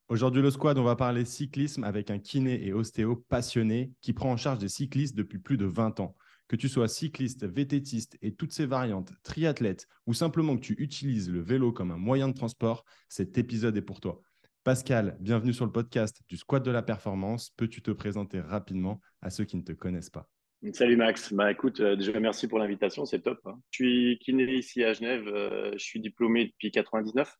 Aujourd'hui, le squad, on va parler cyclisme avec un kiné et ostéo passionné qui prend en charge des cyclistes depuis plus de 20 ans. Que tu sois cycliste, vététiste et toutes ses variantes, triathlète ou simplement que tu utilises le vélo comme un moyen de transport, cet épisode est pour toi. Pascal, bienvenue sur le podcast du Squad de la Performance. Peux-tu te présenter rapidement à ceux qui ne te connaissent pas? Salut Max, écoute, déjà merci pour l'invitation, c'est top, hein. Je suis kiné ici à Genève, je suis diplômé depuis 99.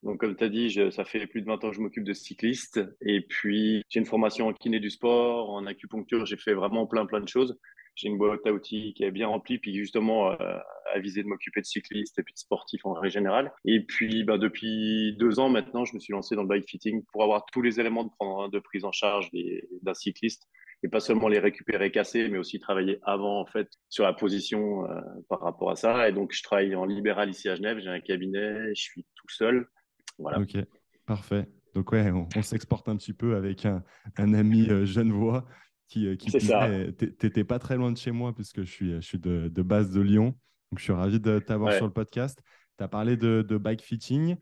Donc comme tu as dit, ça fait plus de 20 ans que je m'occupe de cyclistes. Et puis j'ai une formation en kiné du sport, en acupuncture, j'ai fait vraiment plein de choses. J'ai une boîte à outils qui est bien remplie, puis justement à viser de m'occuper de cyclistes et puis de sportifs en règle générale. Et puis depuis 2 ans maintenant, je me suis lancé dans le bike fitting pour avoir tous les éléments de prise en charge d'un cycliste et pas seulement les récupérer cassés, mais aussi travailler avant en fait sur la position par rapport à ça. Et donc je travaille en libéral ici à Genève, j'ai un cabinet, je suis tout seul. Voilà, Ok, parfait. Donc ouais, on s'exporte un petit peu avec un ami genevois qui c'est plus ça. est, t'étais pas très loin de chez moi puisque je suis de base de Lyon. Donc je suis ravi de t'avoir sur Ouais. le podcast. Tu as parlé de bike fitting.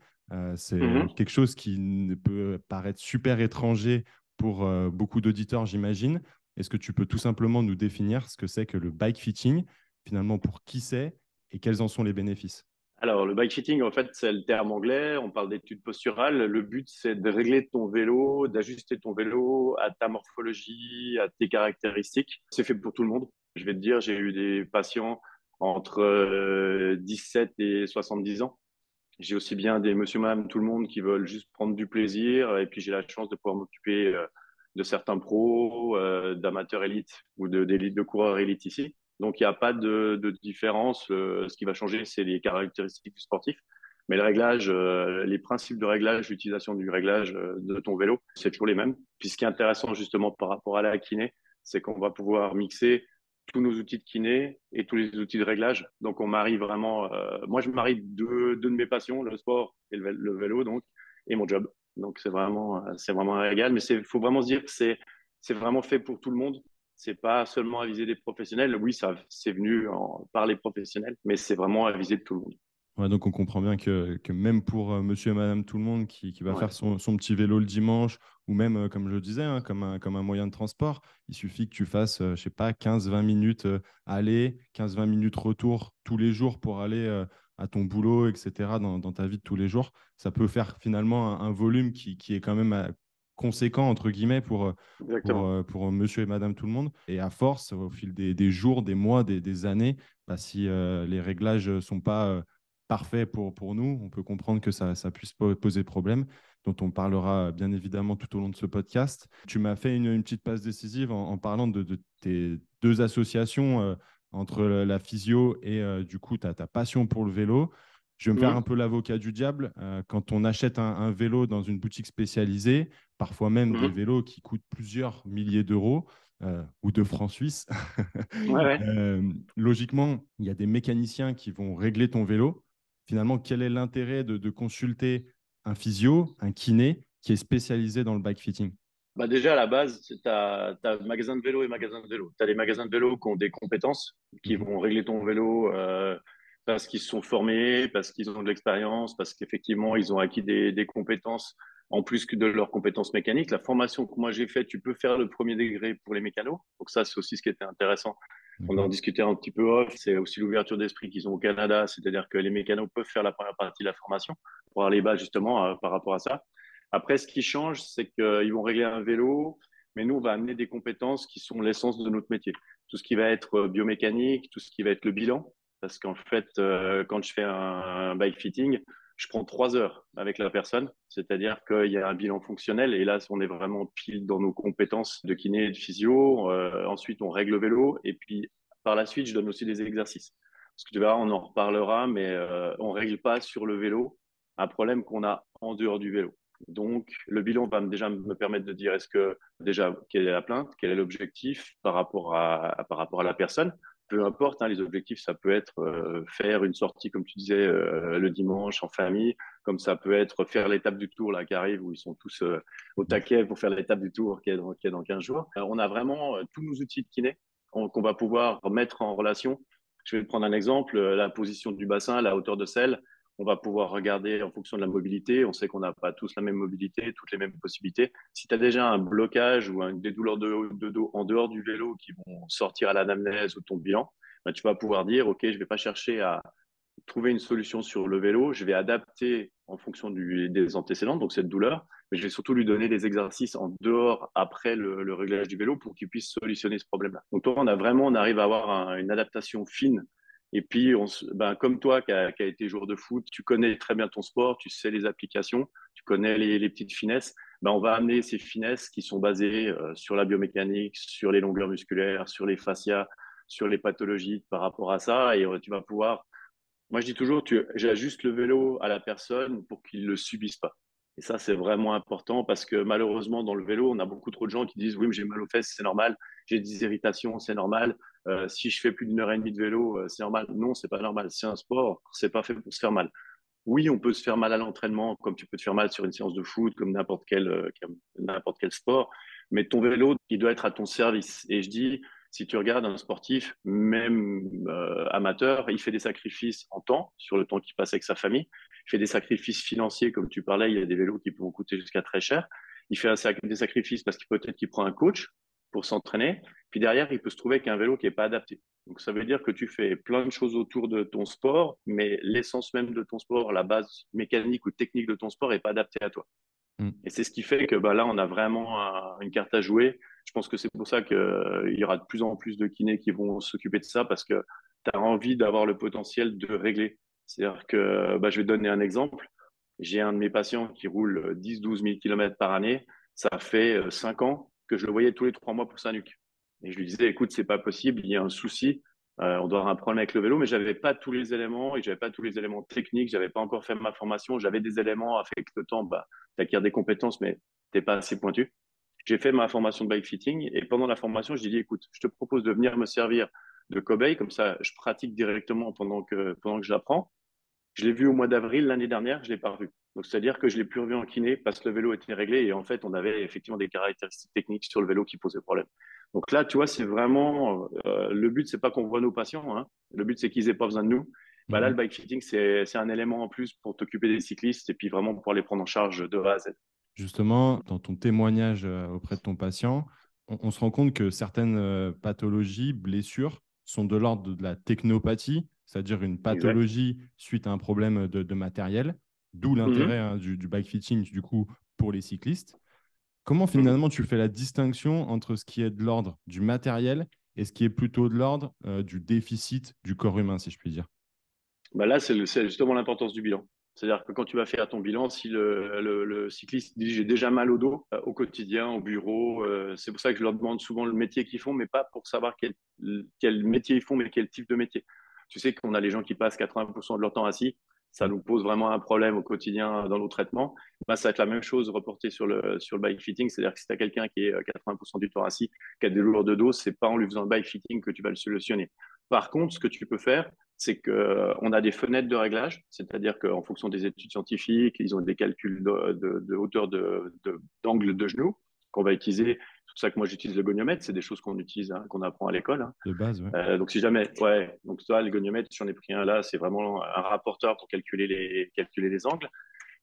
C'est Mhm. quelque chose qui peut paraître super étranger pour beaucoup d'auditeurs, j'imagine. Est-ce que tu peux tout simplement nous définir ce que c'est que le bike fitting, finalement pour qui c'est et quels en sont les bénéfices? Alors, le bike fitting, en fait, c'est le terme anglais. On parle d'études posturales. Le but, c'est de régler ton vélo, d'ajuster ton vélo à ta morphologie, à tes caractéristiques. C'est fait pour tout le monde. Je vais te dire, j'ai eu des patients entre 17 et 70 ans. J'ai aussi bien des monsieur, madame, tout le monde qui veulent juste prendre du plaisir. Et puis, j'ai la chance de pouvoir m'occuper de certains pros, d'amateurs élites ou d'élite, de coureurs élites ici. Donc, il n'y a pas de différence. Ce qui va changer, c'est les caractéristiques du sportif. Mais le réglage, les principes de réglage, l'utilisation du réglage de ton vélo, c'est toujours les mêmes. Puis, ce qui est intéressant justement par rapport à la kiné, c'est qu'on va pouvoir mixer tous nos outils de kiné et tous les outils de réglage. Donc, on marie vraiment. Moi, je marie deux de mes passions, le sport et le vélo, donc, et mon job. Donc, c'est vraiment un régal. Mais faut vraiment se dire que c'est vraiment fait pour tout le monde. C'est pas seulement à viser des professionnels. Oui, ça, c'est venu par les professionnels, mais c'est vraiment à viser de tout le monde. Ouais, donc on comprend bien que même pour monsieur et madame tout le monde qui va faire Ouais. son petit vélo le dimanche, ou même, comme je le disais, hein, comme un moyen de transport, il suffit que tu fasses, je sais pas, 15-20 minutes aller, 15-20 minutes retour tous les jours pour aller à ton boulot, etc., dans ta vie de tous les jours. Ça peut faire finalement un volume qui est quand même conséquent, entre guillemets, Exactement. pour monsieur et madame tout le monde. Et à force, au fil des jours, des mois, des années, bah, si les réglages ne sont pas parfait pour nous. On peut comprendre que ça puisse poser problème, dont on parlera bien évidemment tout au long de ce podcast. Tu m'as fait une petite passe décisive en parlant de tes deux associations entre la physio et du coup ta passion pour le vélo. Je vais me faire un Mhm. peu l'avocat du diable. Quand on achète un vélo dans une boutique spécialisée, parfois même des Mhm. vélos qui coûtent plusieurs milliers d'euros ou de francs suisses, Ouais, ouais. logiquement, il y a des mécaniciens qui vont régler ton vélo. Finalement, quel est l'intérêt de consulter un physio, un kiné qui est spécialisé dans le bike fitting? Bah déjà, à la base, tu as magasin de vélo et magasin de vélo. Tu as les magasins de vélo qui ont des compétences, qui Mhm. vont régler ton vélo parce qu'ils se sont formés, parce qu'ils ont de l'expérience, parce qu'effectivement, ils ont acquis des compétences en plus que de leurs compétences mécaniques. La formation que moi j'ai faite, tu peux faire le premier degré pour les mécanos. Donc ça, c'est aussi ce qui était intéressant. On en D'accord. discutait un petit peu off. C'est aussi l'ouverture d'esprit qu'ils ont au Canada, c'est-à-dire que les mécanos peuvent faire la première partie de la formation pour aller bas justement par rapport à ça. Après, ce qui change, c'est qu'ils vont régler un vélo, mais nous, on va amener des compétences qui sont l'essence de notre métier. Tout ce qui va être biomécanique, tout ce qui va être le bilan. Parce qu'en fait, quand je fais un bike fitting, je prends 3 heures avec la personne. C'est-à-dire qu'il y a un bilan fonctionnel. Et là, on est vraiment pile dans nos compétences de kiné et de physio. Ensuite, on règle le vélo. Et puis, par la suite, je donne aussi des exercices. Parce que tu verras, on en reparlera, mais on règle pas sur le vélo un problème qu'on a en dehors du vélo. Donc, le bilan va déjà me permettre de dire est-ce que déjà quelle est la plainte, quel est l'objectif par rapport à la personne. Peu importe, hein, les objectifs, ça peut être faire une sortie, comme tu disais, le dimanche en famille, comme ça peut être faire l'étape du tour là qui arrive où ils sont tous au Mhm. taquet pour faire l'étape du tour qui est dans 15 jours. On a vraiment tous nos outils de kiné qu'on va pouvoir mettre en relation. Je vais te prendre un exemple, la position du bassin, la hauteur de selle. On va pouvoir regarder en fonction de la mobilité. On sait qu'on n'a pas tous la même mobilité, toutes les mêmes possibilités. Si tu as déjà un blocage ou des douleurs de dos en dehors du vélo qui vont sortir à l'anamnèse ou ton bilan, ben, tu vas pouvoir dire, OK, je ne vais pas chercher à trouver une solution sur le vélo, je vais adapter en fonction des antécédents, donc cette douleur, mais je vais surtout lui donner des exercices en dehors après le réglage du vélo pour qu'il puisse solutionner ce problème-là. Donc toi, on arrive à avoir une adaptation fine. Et puis, ben, comme toi qui a été joueur de foot, tu connais très bien ton sport, tu sais les applications, tu connais les petites finesses. Ben, on va amener ces finesses qui sont basées sur la biomécanique, sur les longueurs musculaires, sur les fascias, sur les pathologies par rapport à ça. Et tu vas pouvoir moi, je dis toujours, j'ajuste le vélo à la personne pour qu'il ne le subisse pas. Et ça, c'est vraiment important parce que malheureusement, dans le vélo, on a beaucoup trop de gens qui disent, oui, mais j'ai mal aux fesses, c'est normal. J'ai des irritations, c'est normal. Si je fais plus d'une heure et demie de vélo, c'est normal. Non, c'est pas normal. C'est un sport, c'est pas fait pour se faire mal. Oui, on peut se faire mal à l'entraînement, comme tu peux te faire mal sur une séance de foot, comme n'importe quel sport. Mais ton vélo, il doit être à ton service. Et je dis, si tu regardes un sportif, même amateur, il fait des sacrifices en temps, sur le temps qu'il passe avec sa famille. Il fait des sacrifices financiers, comme tu parlais, il y a des vélos qui peuvent coûter jusqu'à très cher. Il fait des sacrifices parce qu'il peut-être qu'il prend un coach pour s'entraîner. Puis derrière, il peut se trouver qu'un vélo qui n'est pas adapté. Donc, ça veut dire que tu fais plein de choses autour de ton sport, mais l'essence même de ton sport, la base mécanique ou technique de ton sport n'est pas adaptée à toi. Mm. Et c'est ce qui fait que bah, là, on a vraiment une carte à jouer. Je pense que c'est pour ça qu'il y aura de plus en plus de kinés qui vont s'occuper de ça parce que tu as envie d'avoir le potentiel de régler. C'est-à-dire que bah, je vais te donner un exemple. J'ai un de mes patients qui roule 10-12 000 km par année. Ça fait 5 ans que je le voyais tous les 3 mois pour sa nuque. Et je lui disais, écoute, c'est pas possible, il y a un souci. On doit avoir un problème avec le vélo, mais j'avais pas tous les éléments et j'avais pas tous les éléments techniques. J'avais pas encore fait ma formation. J'avais des éléments avec le temps. Bah, tu acquiers des compétences, mais t'es pas assez pointu. J'ai fait ma formation de bike fitting et pendant la formation, je lui ai dit, écoute, je te propose de venir me servir de cobaye, comme ça, je pratique directement pendant que je l'apprends. Je l'ai vu au mois d'avril l'année dernière, je l'ai pas revu. Donc, c'est-à-dire que je l'ai plus revu en kiné parce que le vélo était réglé et en fait, on avait effectivement des caractéristiques techniques sur le vélo qui posaient problème. Donc là, tu vois, c'est vraiment le but, c'est pas qu'on voit nos patients, hein. Le but, c'est qu'ils aient pas besoin de nous. Bah là, Mhm. le bike fitting, c'est un élément en plus pour t'occuper des cyclistes et puis vraiment pour les prendre en charge de A à Z. Justement, dans ton témoignage auprès de ton patient, on se rend compte que certaines pathologies, blessures, sont de l'ordre de la technopathie, c'est-à-dire une Exact. pathologie suite à un problème de matériel, d'où l'intérêt Mhm. du bike fitting du coup pour les cyclistes. Comment Mhm. finalement tu fais la distinction entre ce qui est de l'ordre du matériel et ce qui est plutôt de l'ordre du déficit du corps humain, si je puis dire? Bah là, c'est justement l'importance du bilan. C'est-à-dire que quand tu vas faire ton bilan, si le cycliste dit j'ai déjà mal au dos au quotidien, au bureau, c'est pour ça que je leur demande souvent le métier qu'ils font, mais pas pour savoir quel métier ils font, mais quel type de métier. Tu sais qu'on a les gens qui passent 80% de leur temps assis, ça Mm. nous pose vraiment un problème au quotidien dans nos traitements. Bah, ça va être la même chose reportée sur le bike fitting, c'est-à-dire que si tu as quelqu'un qui est 80% du temps assis, qui a des douleurs de dos, c'est pas en lui faisant le bike fitting que tu vas le solutionner. Par contre, ce que tu peux faire, c'est qu'on a des fenêtres de réglage, c'est-à-dire qu'en fonction des études scientifiques, ils ont des calculs de hauteur d'angle de genou qu'on va utiliser. C'est pour ça que moi j'utilise le goniomètre, c'est des choses qu'on utilise, hein, qu'on apprend à l'école, hein. De base, ouais. Donc si jamais, ouais, donc toi, le goniomètre, j'en ai pris un là, c'est vraiment un rapporteur pour calculer les angles.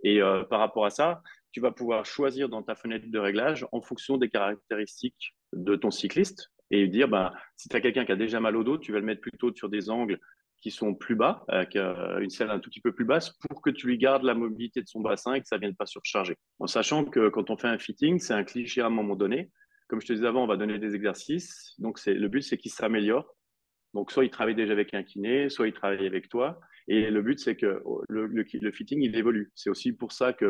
Et par rapport à ça, tu vas pouvoir choisir dans ta fenêtre de réglage en fonction des caractéristiques de ton cycliste et dire, bah, si tu as quelqu'un qui a déjà mal au dos, tu vas le mettre plutôt sur des angles qui sont plus bas, avec une selle un tout petit peu plus basse, pour que tu lui gardes la mobilité de son bassin et que ça ne vienne pas surcharger. En sachant que quand on fait un fitting, c'est un cliché à un moment donné. Comme je te disais avant, on va donner des exercices. Donc, le but, c'est qu'il s'améliore. Donc, soit il travaille déjà avec un kiné, soit il travaille avec toi. Et le but, c'est que le fitting, il évolue. C'est aussi pour ça que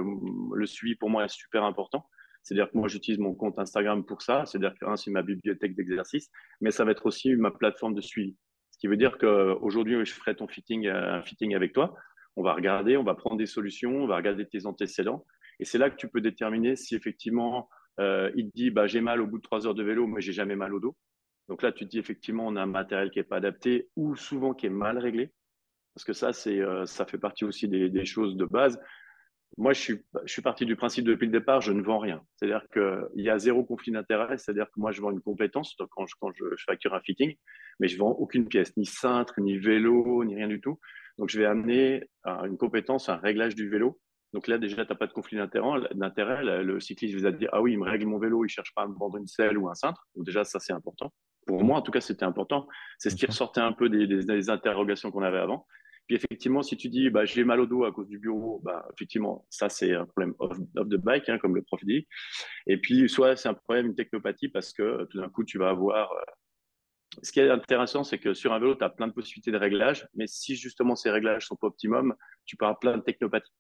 le suivi, pour moi, est super important. C'est-à-dire que moi, j'utilise mon compte Instagram pour ça. C'est-à-dire que, c'est ma bibliothèque d'exercices, mais ça va être aussi ma plateforme de suivi. Ce qui veut dire qu'aujourd'hui, je ferai un fitting avec toi. On va regarder, on va prendre des solutions, on va regarder tes antécédents. Et c'est là que tu peux déterminer si effectivement, il te dit, bah, j'ai mal au bout de 3 heures de vélo, mais j'ai jamais mal au dos. Donc là, tu te dis effectivement, on a un matériel qui n'est pas adapté ou souvent qui est mal réglé. Parce que ça, ça fait partie aussi des choses de base. Moi, je suis parti du principe depuis le départ, je ne vends rien. C'est-à-dire qu'il y a zéro conflit d'intérêt. C'est-à-dire que moi, je vends une compétence quand je facture un fitting, mais je vends aucune pièce, ni cintre, ni vélo, ni rien du tout. Donc, je vais amener une compétence, un réglage du vélo. Donc là, déjà, tu n'as pas de conflit d'intérêt. Le cycliste va te dire, ah oui, il me règle mon vélo, il ne cherche pas à me vendre une selle ou un cintre. Donc déjà, ça, c'est important. Pour Mm, moi, en tout cas, c'était important. C'est ce bien qui sûr. ressortait un peu des interrogations qu'on avait avant. Puis effectivement, si tu dis, bah, j'ai mal au dos à cause du bureau, bah, effectivement, ça, c'est un problème off the bike, hein, comme le prof dit. Et puis, soit c'est un problème, une technopathie, parce que tout d'un coup, tu vas avoir ce qui est intéressant, c'est que sur un vélo, tu as plein de possibilités de réglages, mais si justement ces réglages sont pas optimum, tu peux avoir plein de technopathies.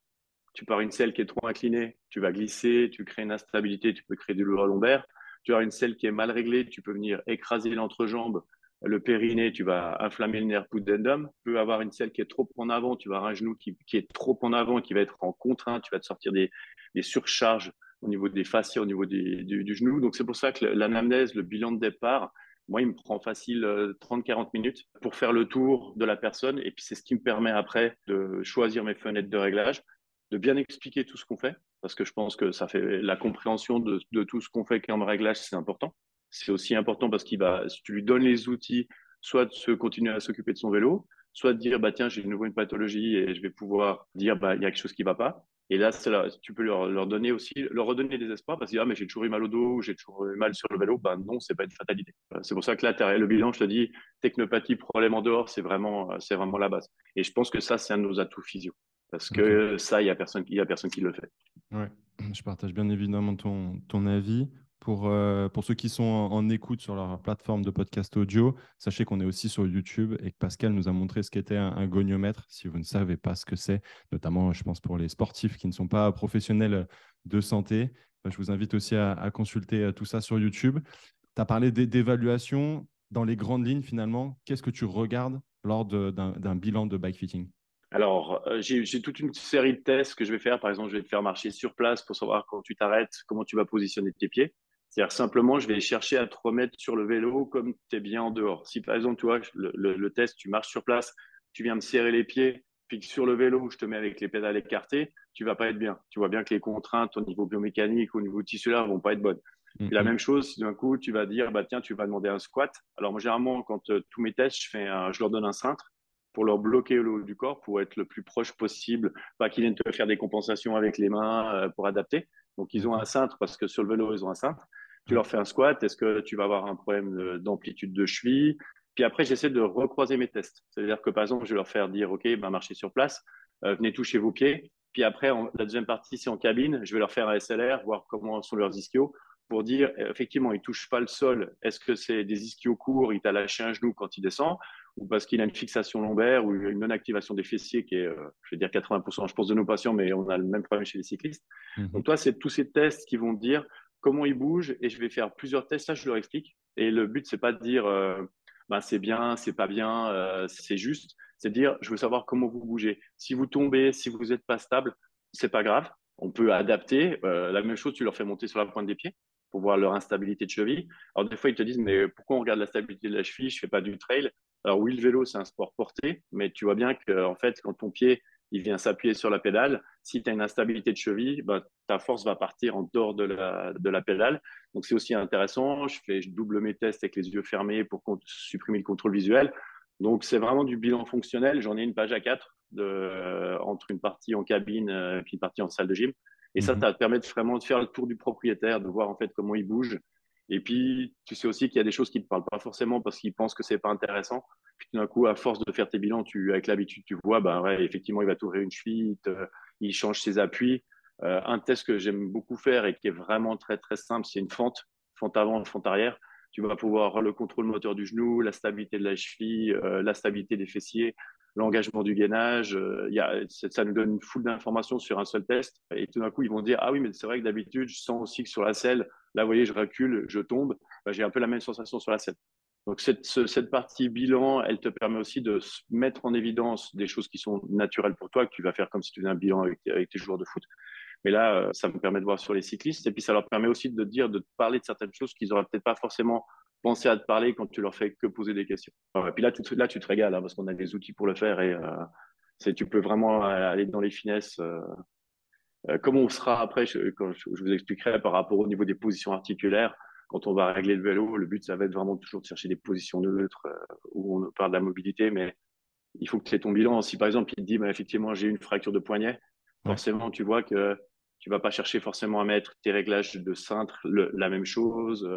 Tu pars une selle qui est trop inclinée, tu vas glisser, tu crées une instabilité, tu peux créer des douleurs lombaires. Tu as une selle qui est mal réglée, tu peux venir écraser l'entrejambe, le périnée, tu vas inflammer le nerf pudendum. Tu peux avoir une selle qui est trop en avant, tu vas avoir un genou qui est trop en avant, qui va être en contrainte, tu vas te sortir des surcharges au niveau des fascias, au niveau du genou. Donc c'est pour ça que l'anamnèse, le bilan de départ, moi, il me prend facile 30-40 minutes pour faire le tour de la personne. Et puis, c'est ce qui me permet après de choisir mes fenêtres de réglage, de bien expliquer tout ce qu'on fait, parce que je pense que ça fait la compréhension de tout ce qu'on fait comme réglage, c'est important. C'est aussi important parce si tu lui donnes les outils, soit de se continuer à s'occuper de son vélo, soit de dire, bah, tiens, j'ai de nouveau une pathologie et je vais pouvoir dire, bah, il y a quelque chose qui va pas. Et là, tu peux leur donner aussi, leur redonner des espoirs parce que ah, mais j'ai toujours eu mal au dos, ou j'ai toujours eu mal sur le vélo. Ben non, c'est pas une fatalité. C'est pour ça que là, le bilan, je te dis, technopathie, problème en dehors, c'est vraiment la base. Et je pense que ça, c'est un de nos atouts physio. Parce Ok. que ça, il y a personne qui le fait. Ouais, je partage bien évidemment ton avis. Pour ceux qui sont en écoute sur leur plateforme de podcast audio, sachez qu'on est aussi sur YouTube et que Pascal nous a montré ce qu'était un goniomètre. Si vous ne savez pas ce que c'est, notamment, je pense, pour les sportifs qui ne sont pas professionnels de santé, je vous invite aussi à consulter tout ça sur YouTube. Tu as parlé d'évaluation. Dans les grandes lignes, finalement, qu'est-ce que tu regardes lors d'un bilan de bike fitting? Alors, j'ai toute une série de tests que je vais faire. Par exemple, je vais te faire marcher sur place pour savoir quand tu t'arrêtes, comment tu vas positionner tes pieds. C'est-à-dire simplement, je vais chercher à te remettre sur le vélo comme tu es bien en dehors. Si par exemple, tu vois, le test, tu marches sur place, tu viens me serrer les pieds, puis que sur le vélo, je te mets avec les pédales écartées, tu vas pas être bien. Tu vois bien que les contraintes au niveau biomécanique, au niveau tissulaire vont pas être bonnes. Et la Mhm. même chose, si d'un coup, tu vas dire, bah tiens, tu vas demander un squat. Alors moi, généralement, quand tous mes tests, je leur donne un cintre pour leur bloquer le haut du corps, pour être le plus proche possible, pas qu'ils viennent te faire des compensations avec les mains pour adapter. Donc, ils ont un D'accord. cintre parce que sur le vélo, ils ont un cintre. Tu Ouais. leur fais un squat, est-ce que tu vas avoir un problème d'amplitude de cheville? Puis après, j'essaie de recroiser mes tests. C'est-à-dire que, par exemple, je vais leur faire dire, OK, ben, marchez sur place, venez toucher vos pieds. Puis après, la deuxième partie, c'est en cabine. Je vais leur faire un SLR, voir comment sont leurs ischios pour dire, effectivement, ils ne touchent pas le sol. Est-ce que c'est des ischios courts, il t'a lâché un genou quand il descend, ou parce qu'il a une fixation lombaire ou une non-activation des fessiers qui est, je vais dire 80%, je pense, de nos patients, mais on a le même problème chez les cyclistes. Mhm. Donc toi, c'est tous ces tests qui vont dire comment ils bougent et je vais faire plusieurs tests, ça je leur explique. Et le but, c'est pas de dire ben, c'est bien, c'est pas bien, c'est juste, c'est de dire je veux savoir comment vous bougez. Si vous tombez, si vous n'êtes pas stable, c'est pas grave. On peut adapter. La même chose, tu leur fais monter sur la pointe des pieds pour voir leur instabilité de cheville. Alors des fois, ils te disent, mais pourquoi on regarde la stabilité de la cheville? Je fais pas du trail. Alors oui, le vélo, c'est un sport porté, mais tu vois bien que en fait, quand ton pied il vient s'appuyer sur la pédale, si tu as une instabilité de cheville, bah, ta force va partir en dehors de la pédale. Donc c'est aussi intéressant. Je double mes tests avec les yeux fermés pour supprimer le contrôle visuel. Donc c'est vraiment du bilan fonctionnel. J'en ai une page A4 entre une partie en cabine et une partie en salle de gym. Et ça Mhm. te permet vraiment de faire le tour du propriétaire, de voir en fait comment il bouge. Et puis, tu sais aussi qu'il y a des choses qui ne te parlent pas forcément parce qu'ils pensent que c'est pas intéressant. Puis tout d'un coup, à force de faire tes bilans, avec l'habitude, tu vois, bah ouais, effectivement, il va t'ouvrir une cheville, il change ses appuis. Un test que j'aime beaucoup faire et qui est vraiment très très simple, c'est une fente avant, fente arrière. Tu vas pouvoir avoir le contrôle moteur du genou, la stabilité de la cheville, la stabilité des fessiers, l'engagement du gainage. Ça nous donne une foule d'informations sur un seul test. Et tout d'un coup, ils vont dire, ah oui, mais c'est vrai que d'habitude, je sens aussi que sur la selle, là, vous voyez, je recule, je tombe. Bah, j'ai un peu la même sensation sur la selle. Donc, cette partie bilan, elle te permet aussi de mettre en évidence des choses qui sont naturelles pour toi, que tu vas faire comme si tu faisais un bilan avec tes joueurs de foot. Mais là, ça me permet de voir sur les cyclistes. Et puis, ça leur permet aussi de te dire, de te parler de certaines choses qu'ils n'auraient peut-être pas forcément pensé à te parler quand tu leur fais que poser des questions. Et puis là, tu te régales, hein, parce qu'on a des outils pour le faire et tu peux vraiment aller dans les finesses. Comment on sera après, quand je vous expliquerai par rapport au niveau des positions articulaires, quand on va régler le vélo, le but, ça va être vraiment toujours de chercher des positions neutres où on parle de la mobilité, mais il faut que tu aies ton bilan. Si par exemple, il te dit, bah, effectivement, j'ai une fracture de poignet, Ouais, forcément, tu vois que tu vas pas chercher forcément à mettre tes réglages de cintre la même chose.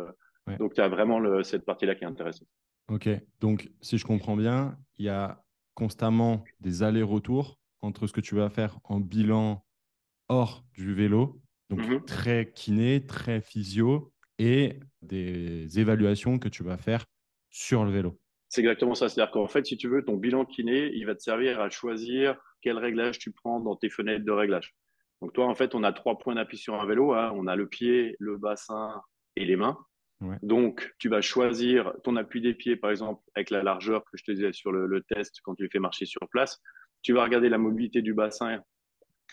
ouais. Donc, tu as vraiment cette partie-là qui est intéressante. Ok. Donc, si je comprends bien, il y a constamment des allers-retours entre ce que tu vas faire en bilan hors du vélo, donc Mhm. très kiné, très physio, et des évaluations que tu vas faire sur le vélo. C'est exactement ça. C'est-à-dire qu'en fait, si tu veux, ton bilan kiné, il va te servir à choisir quel réglage tu prends dans tes fenêtres de réglage. Donc, toi, en fait, on a 3 points d'appui sur un vélo, hein. On a le pied, le bassin et les mains. Ouais. Donc, tu vas choisir ton appui des pieds, par exemple, avec la largeur que je te disais sur le test quand tu les fais marcher sur place. Tu vas regarder la mobilité du bassin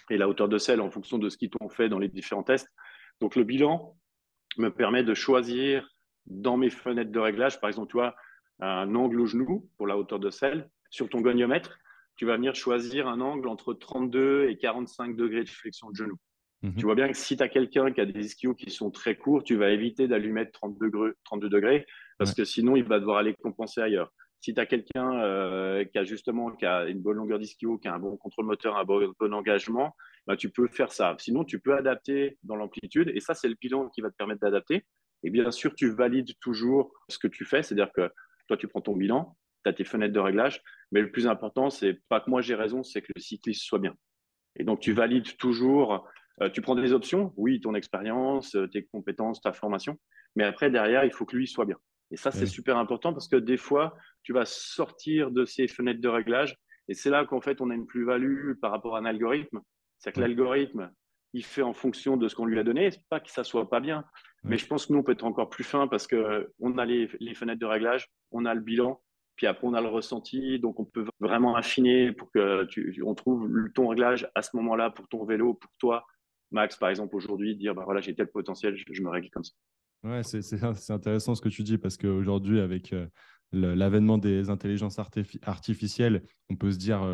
et la hauteur de selle en fonction de ce qu'ils t'ont fait dans les différents tests. Donc, le bilan me permet de choisir dans mes fenêtres de réglage, par exemple, tu vois, un angle au genou pour la hauteur de selle. Sur ton goniomètre, tu vas venir choisir un angle entre 32 et 45 degrés de flexion de genou. Tu Mhm. vois bien que si tu as quelqu'un qui a des ischios qui sont très courts, tu vas éviter d'aller mettre 32 degrés parce Ouais. que sinon, il va devoir aller compenser ailleurs. Si tu as quelqu'un qui a justement qui a une bonne longueur d'ischio, qui a un bon contrôle moteur, un bon engagement, bah, tu peux faire ça. Sinon, tu peux adapter dans l'amplitude et ça, c'est le bilan qui va te permettre d'adapter. Et bien sûr, tu valides toujours ce que tu fais, c'est-à-dire que toi, tu prends ton bilan, tu as tes fenêtres de réglage, mais le plus important, c'est pas que moi j'ai raison, c'est que le cycliste soit bien. Et donc, tu Mhm. valides toujours, tu prends des options, oui, ton expérience, tes compétences, ta formation, mais après, derrière, il faut que lui soit bien. Et ça, Eh c'est oui. super important parce que des fois, tu vas sortir de ces fenêtres de réglage et c'est là qu'en fait, on a une plus-value par rapport à un algorithme. C'est que Ouais. l'algorithme, il fait en fonction de ce qu'on lui a donné. C'est pas que ça soit pas bien, mais Ouais. je pense que nous, on peut être encore plus fin parce que on a les fenêtres de réglage, on a le bilan, puis après, on a le ressenti, donc on peut vraiment affiner pour que on trouve ton réglage à ce moment-là pour ton vélo, pour toi, Max, par exemple, aujourd'hui, dire, bah voilà, j'ai tel potentiel, je me règle comme ça. Ouais, c'est intéressant ce que tu dis parce qu'aujourd'hui, avec l'avènement des intelligences artificielles, on peut se dire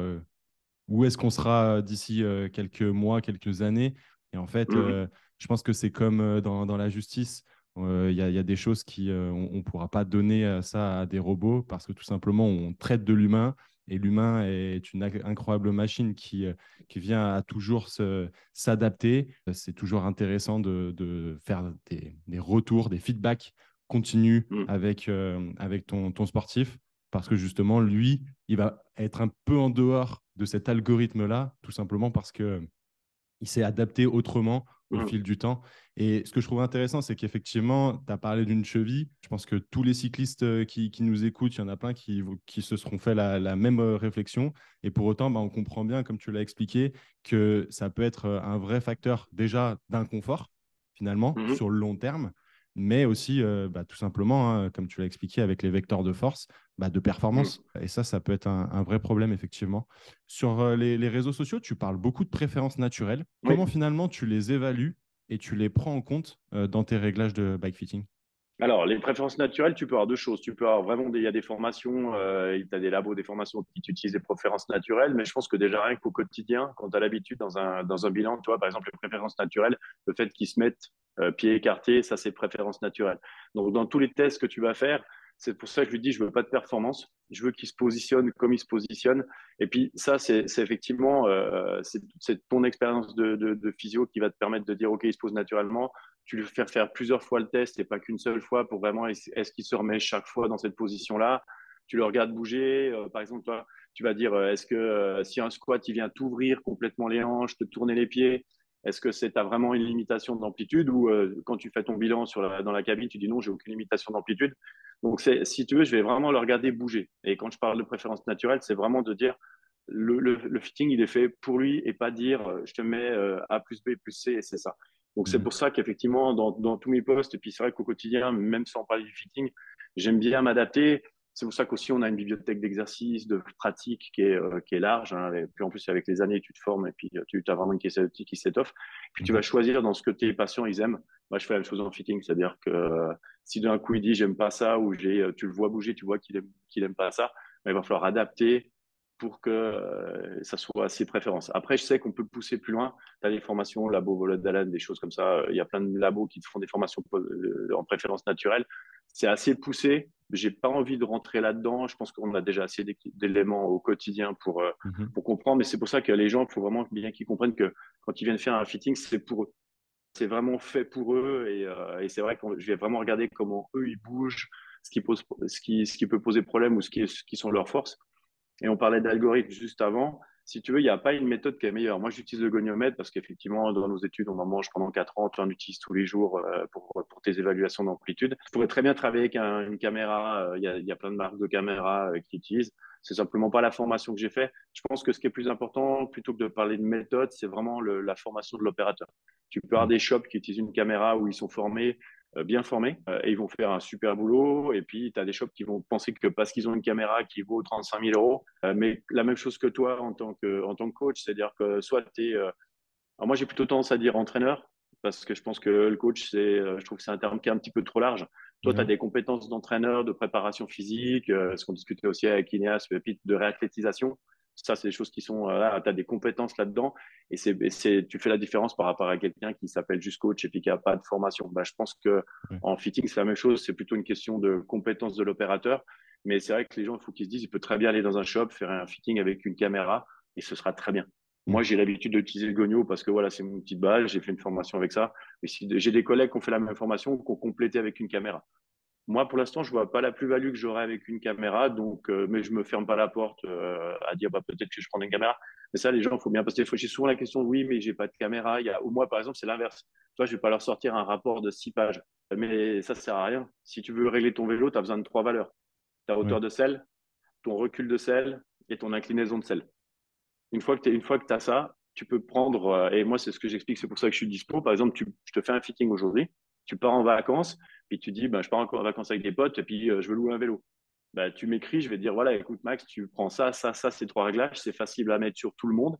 où est-ce qu'on sera d'ici quelques mois, quelques années. Et en fait, Mhm. je pense que c'est comme dans la justice. Il y a des choses on ne pourra pas donner ça à des robots parce que tout simplement, on traite de l'humain et l'humain est une incroyable machine qui vient à toujours s'adapter. C'est toujours intéressant de faire des retours, des feedbacks continus Mhm. avec ton sportif parce que justement, lui, il va être un peu en dehors de cet algorithme-là, tout simplement parce que il s'est adapté autrement au Mhm. fil du temps. Et ce que je trouve intéressant, c'est qu'effectivement, tu as parlé d'une cheville. Je pense que tous les cyclistes qui nous écoutent, il y en a plein qui se seront fait la même réflexion. Et pour autant, bah, on comprend bien, comme tu l'as expliqué, que ça peut être un vrai facteur déjà d'inconfort, finalement, Mhm. sur le long terme, mais aussi, bah, tout simplement, hein, comme tu l'as expliqué, avec les vecteurs de force, bah, de performance. Mhm. Et ça peut être un vrai problème, effectivement. Sur les réseaux sociaux, tu parles beaucoup de préférences naturelles. Oui. Comment finalement tu les évalues et tu les prends en compte dans tes réglages de bike fitting? Alors, les préférences naturelles, tu peux avoir deux choses. Tu peux avoir vraiment il y a des formations, tu as des labos, des formations qui utilisent des préférences naturelles, mais je pense que déjà rien qu'au quotidien, quand tu as l'habitude dans un bilan, tu vois, par exemple, les préférences naturelles, le fait qu'ils se mettent pieds écartés, ça c'est préférence naturelle. Donc, dans tous les tests que tu vas faire, c'est pour ça que je lui dis, je veux pas de performance, je veux qu'il se positionne comme il se positionne. Et puis ça, c'est effectivement, c'est ton expérience de physio qui va te permettre de dire, OK, il se pose naturellement, tu lui fais faire plusieurs fois le test et pas qu'une seule fois pour vraiment est-ce qu'il se remet chaque fois dans cette position-là. Tu le regardes bouger. Par exemple, toi, tu vas dire est-ce que si un squat il vient t'ouvrir complètement les hanches, te tourner les pieds, est-ce que c'est as vraiment une limitation d'amplitude ou quand tu fais ton bilan dans la cabine, tu dis non, j'ai aucune limitation d'amplitude. Donc si tu veux, je vais vraiment le regarder bouger. Et quand je parle de préférence naturelle, c'est vraiment de dire le fitting il est fait pour lui et pas dire je te mets A plus B plus C et c'est ça. Donc, c'est Mhm. pour ça qu'effectivement, dans tous mes postes, et puis c'est vrai qu'au quotidien, même sans parler du fitting, j'aime bien m'adapter. C'est pour ça qu'aussi, on a une bibliothèque d'exercices, de pratiques qui est large, hein. Et puis en plus, avec les années, tu te formes et puis tu as vraiment une caisse à outils qui s'étoffe. Puis tu Mhm. vas choisir dans ce que tes patients, ils aiment. Moi, je fais la même chose en fitting, c'est-à-dire que si d'un coup, il dit, j'aime pas ça, ou tu le vois bouger, tu vois qu'il aime pas ça, ben, il va falloir adapter pour que ça soit à ses préférences. Après, je sais qu'on peut pousser plus loin. Tu as des formations, labo Volodalen, des choses comme ça. Il y a plein de labos qui te font des formations en préférence naturelle. c'est assez poussé. J'ai pas envie de rentrer là-dedans. Je pense qu'on a déjà assez d'éléments au quotidien Mhm. pour comprendre. Mais c'est pour ça que les gens, il faut vraiment bien qu'ils comprennent que quand ils viennent faire un fitting, c'est pour eux. C'est vraiment fait pour eux. Et c'est vrai que je vais vraiment regarder comment eux, ils bougent, ce qui peut poser problème ou ce qui sont leurs forces. Et on parlait d'algorithme juste avant. Si tu veux, il n'y a pas une méthode qui est meilleure. Moi, j'utilise le goniomètre parce qu'effectivement, dans nos études, on en mange pendant 4 ans. Tu en utilises tous les jours pour tes évaluations d'amplitude. Tu pourrais très bien travailler avec une caméra. Il y a plein de marques de caméras qui utilisent. C'est simplement pas la formation que j'ai fait. Je pense que ce qui est plus important, plutôt que de parler de méthode, c'est vraiment la formation de l'opérateur. Tu peux avoir Mhm. des shops qui utilisent une caméra où ils sont formés, bien formés, et ils vont faire un super boulot. Et puis, tu as des shops qui vont penser que parce qu'ils ont une caméra qui vaut 35 000 euros, mais la même chose que toi en tant que coach, c'est-à-dire que soit tu es. Alors moi, j'ai plutôt tendance à dire entraîneur, parce que je pense que le coach, je trouve que c'est un terme qui est un petit peu trop large. Toi, tu as Ouais. des compétences d'entraîneur, de préparation physique, ce qu'on discutait aussi avec Ineas, de réathlétisation. Ça, c'est des choses qui sont là, tu as des compétences là-dedans tu fais la différence par rapport à quelqu'un qui s'appelle juste coach et puis qui n'a pas de formation. Bah, je pense que Ouais. en fitting, c'est la même chose. C'est plutôt une question de compétences de l'opérateur. Mais c'est vrai que les gens, il faut qu'ils se disent, il peut très bien aller dans un shop, faire un fitting avec une caméra et ce sera très bien. Moi, Mhm. j'ai l'habitude d'utiliser le Gonio parce que voilà, c'est mon petite balle. J'ai fait une formation avec ça. Mais si, j'ai des collègues qui ont fait la même formation, qui ont complété avec une caméra. Moi, pour l'instant, je vois pas la plus-value que j'aurai avec une caméra, donc, mais je me ferme pas la porte à dire bah, peut-être que je prends une caméra. Mais ça, les gens, il faut bien parce que j'ai souvent la question oui, mais j'ai pas de caméra. Ou moi, par exemple, c'est l'inverse. Toi, je vais pas leur sortir un rapport de 6 pages. Mais ça sert à rien. Si tu veux régler ton vélo, tu as besoin de 3 valeurs. Ta Ouais. hauteur de selle, ton recul de selle et ton inclinaison de selle. Une fois que tu as ça, tu peux prendre, et moi, c'est ce que j'explique, c'est pour ça que je suis dispo. Par exemple, je te fais un fitting aujourd'hui, tu pars en vacances, puis tu dis, bah, je pars en vacances avec des potes, et puis je veux louer un vélo. Bah, tu m'écris, je vais te dire, voilà, écoute, Max, tu prends ça, ces 3 réglages, c'est facile à mettre sur tout le monde,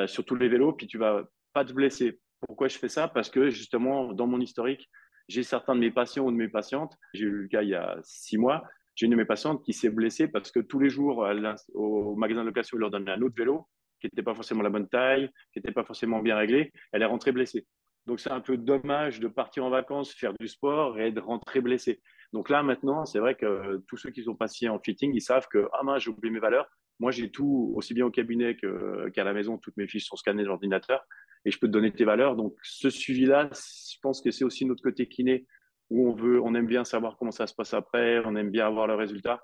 sur tous les vélos, puis tu vas pas te blesser. Pourquoi je fais ça? Parce que justement, dans mon historique, j'ai certains de mes patients ou de mes patientes, j'ai eu le cas il y a 6 mois, j'ai une de mes patientes qui s'est blessée parce que tous les jours, au magasin de location, il leur donnait un autre vélo qui n'était pas forcément la bonne taille, qui n'était pas forcément bien réglé. Elle est rentrée blessée. Donc, c'est un peu dommage de partir en vacances, faire du sport et de rentrer blessé. Donc là, maintenant, c'est vrai que tous ceux qui sont passés en fitting, ils savent que, ah mince, j'ai oublié mes valeurs. Moi, j'ai tout, aussi bien au cabinet qu'à la maison, toutes mes fiches sont scannées de l'ordinateur et je peux te donner tes valeurs. Donc, ce suivi-là, je pense que c'est aussi notre côté kiné où on aime bien savoir comment ça se passe après, on aime bien avoir le résultat.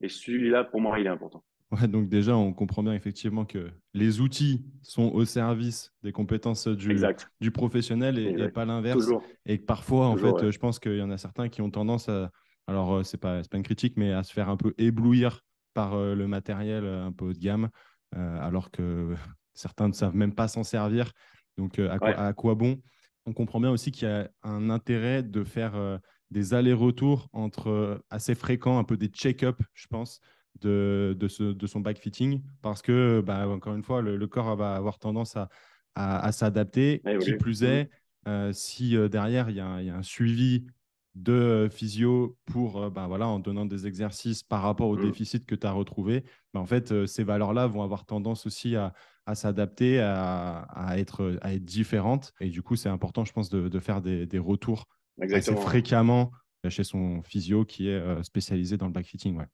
Et celui-là, pour moi, il est important. Ouais, donc déjà, on comprend bien effectivement que les outils sont au service des compétences Exact. du professionnel et Exact. pas l'inverse. Toujours. Et que parfois, en Toujours, fait, ouais. je pense qu'il y en a certains qui ont tendance à, alors c'est pas une critique, mais à se faire un peu éblouir par le matériel un peu haut de gamme, alors que certains ne savent même pas s'en servir. Donc, Ouais. à quoi bon? On comprend bien aussi qu'il y a un intérêt de faire des allers-retours entre assez fréquents, un peu des check-up, je pense de son backfitting parce que, bah, encore une fois, le corps va avoir tendance à s'adapter. Ouais, Qui évolue. plus Mhm. est, si derrière, il y a un suivi de physio pour, bah, voilà, en donnant des exercices par rapport au Mhm. déficit que tu as retrouvé, bah, en fait, ces valeurs-là vont avoir tendance aussi à s'adapter, à être différentes. Et du coup, c'est important, je pense, de faire des retours assez Exactement. Ouais. fréquemment chez son physio qui est spécialisé dans le backfitting. Ouais.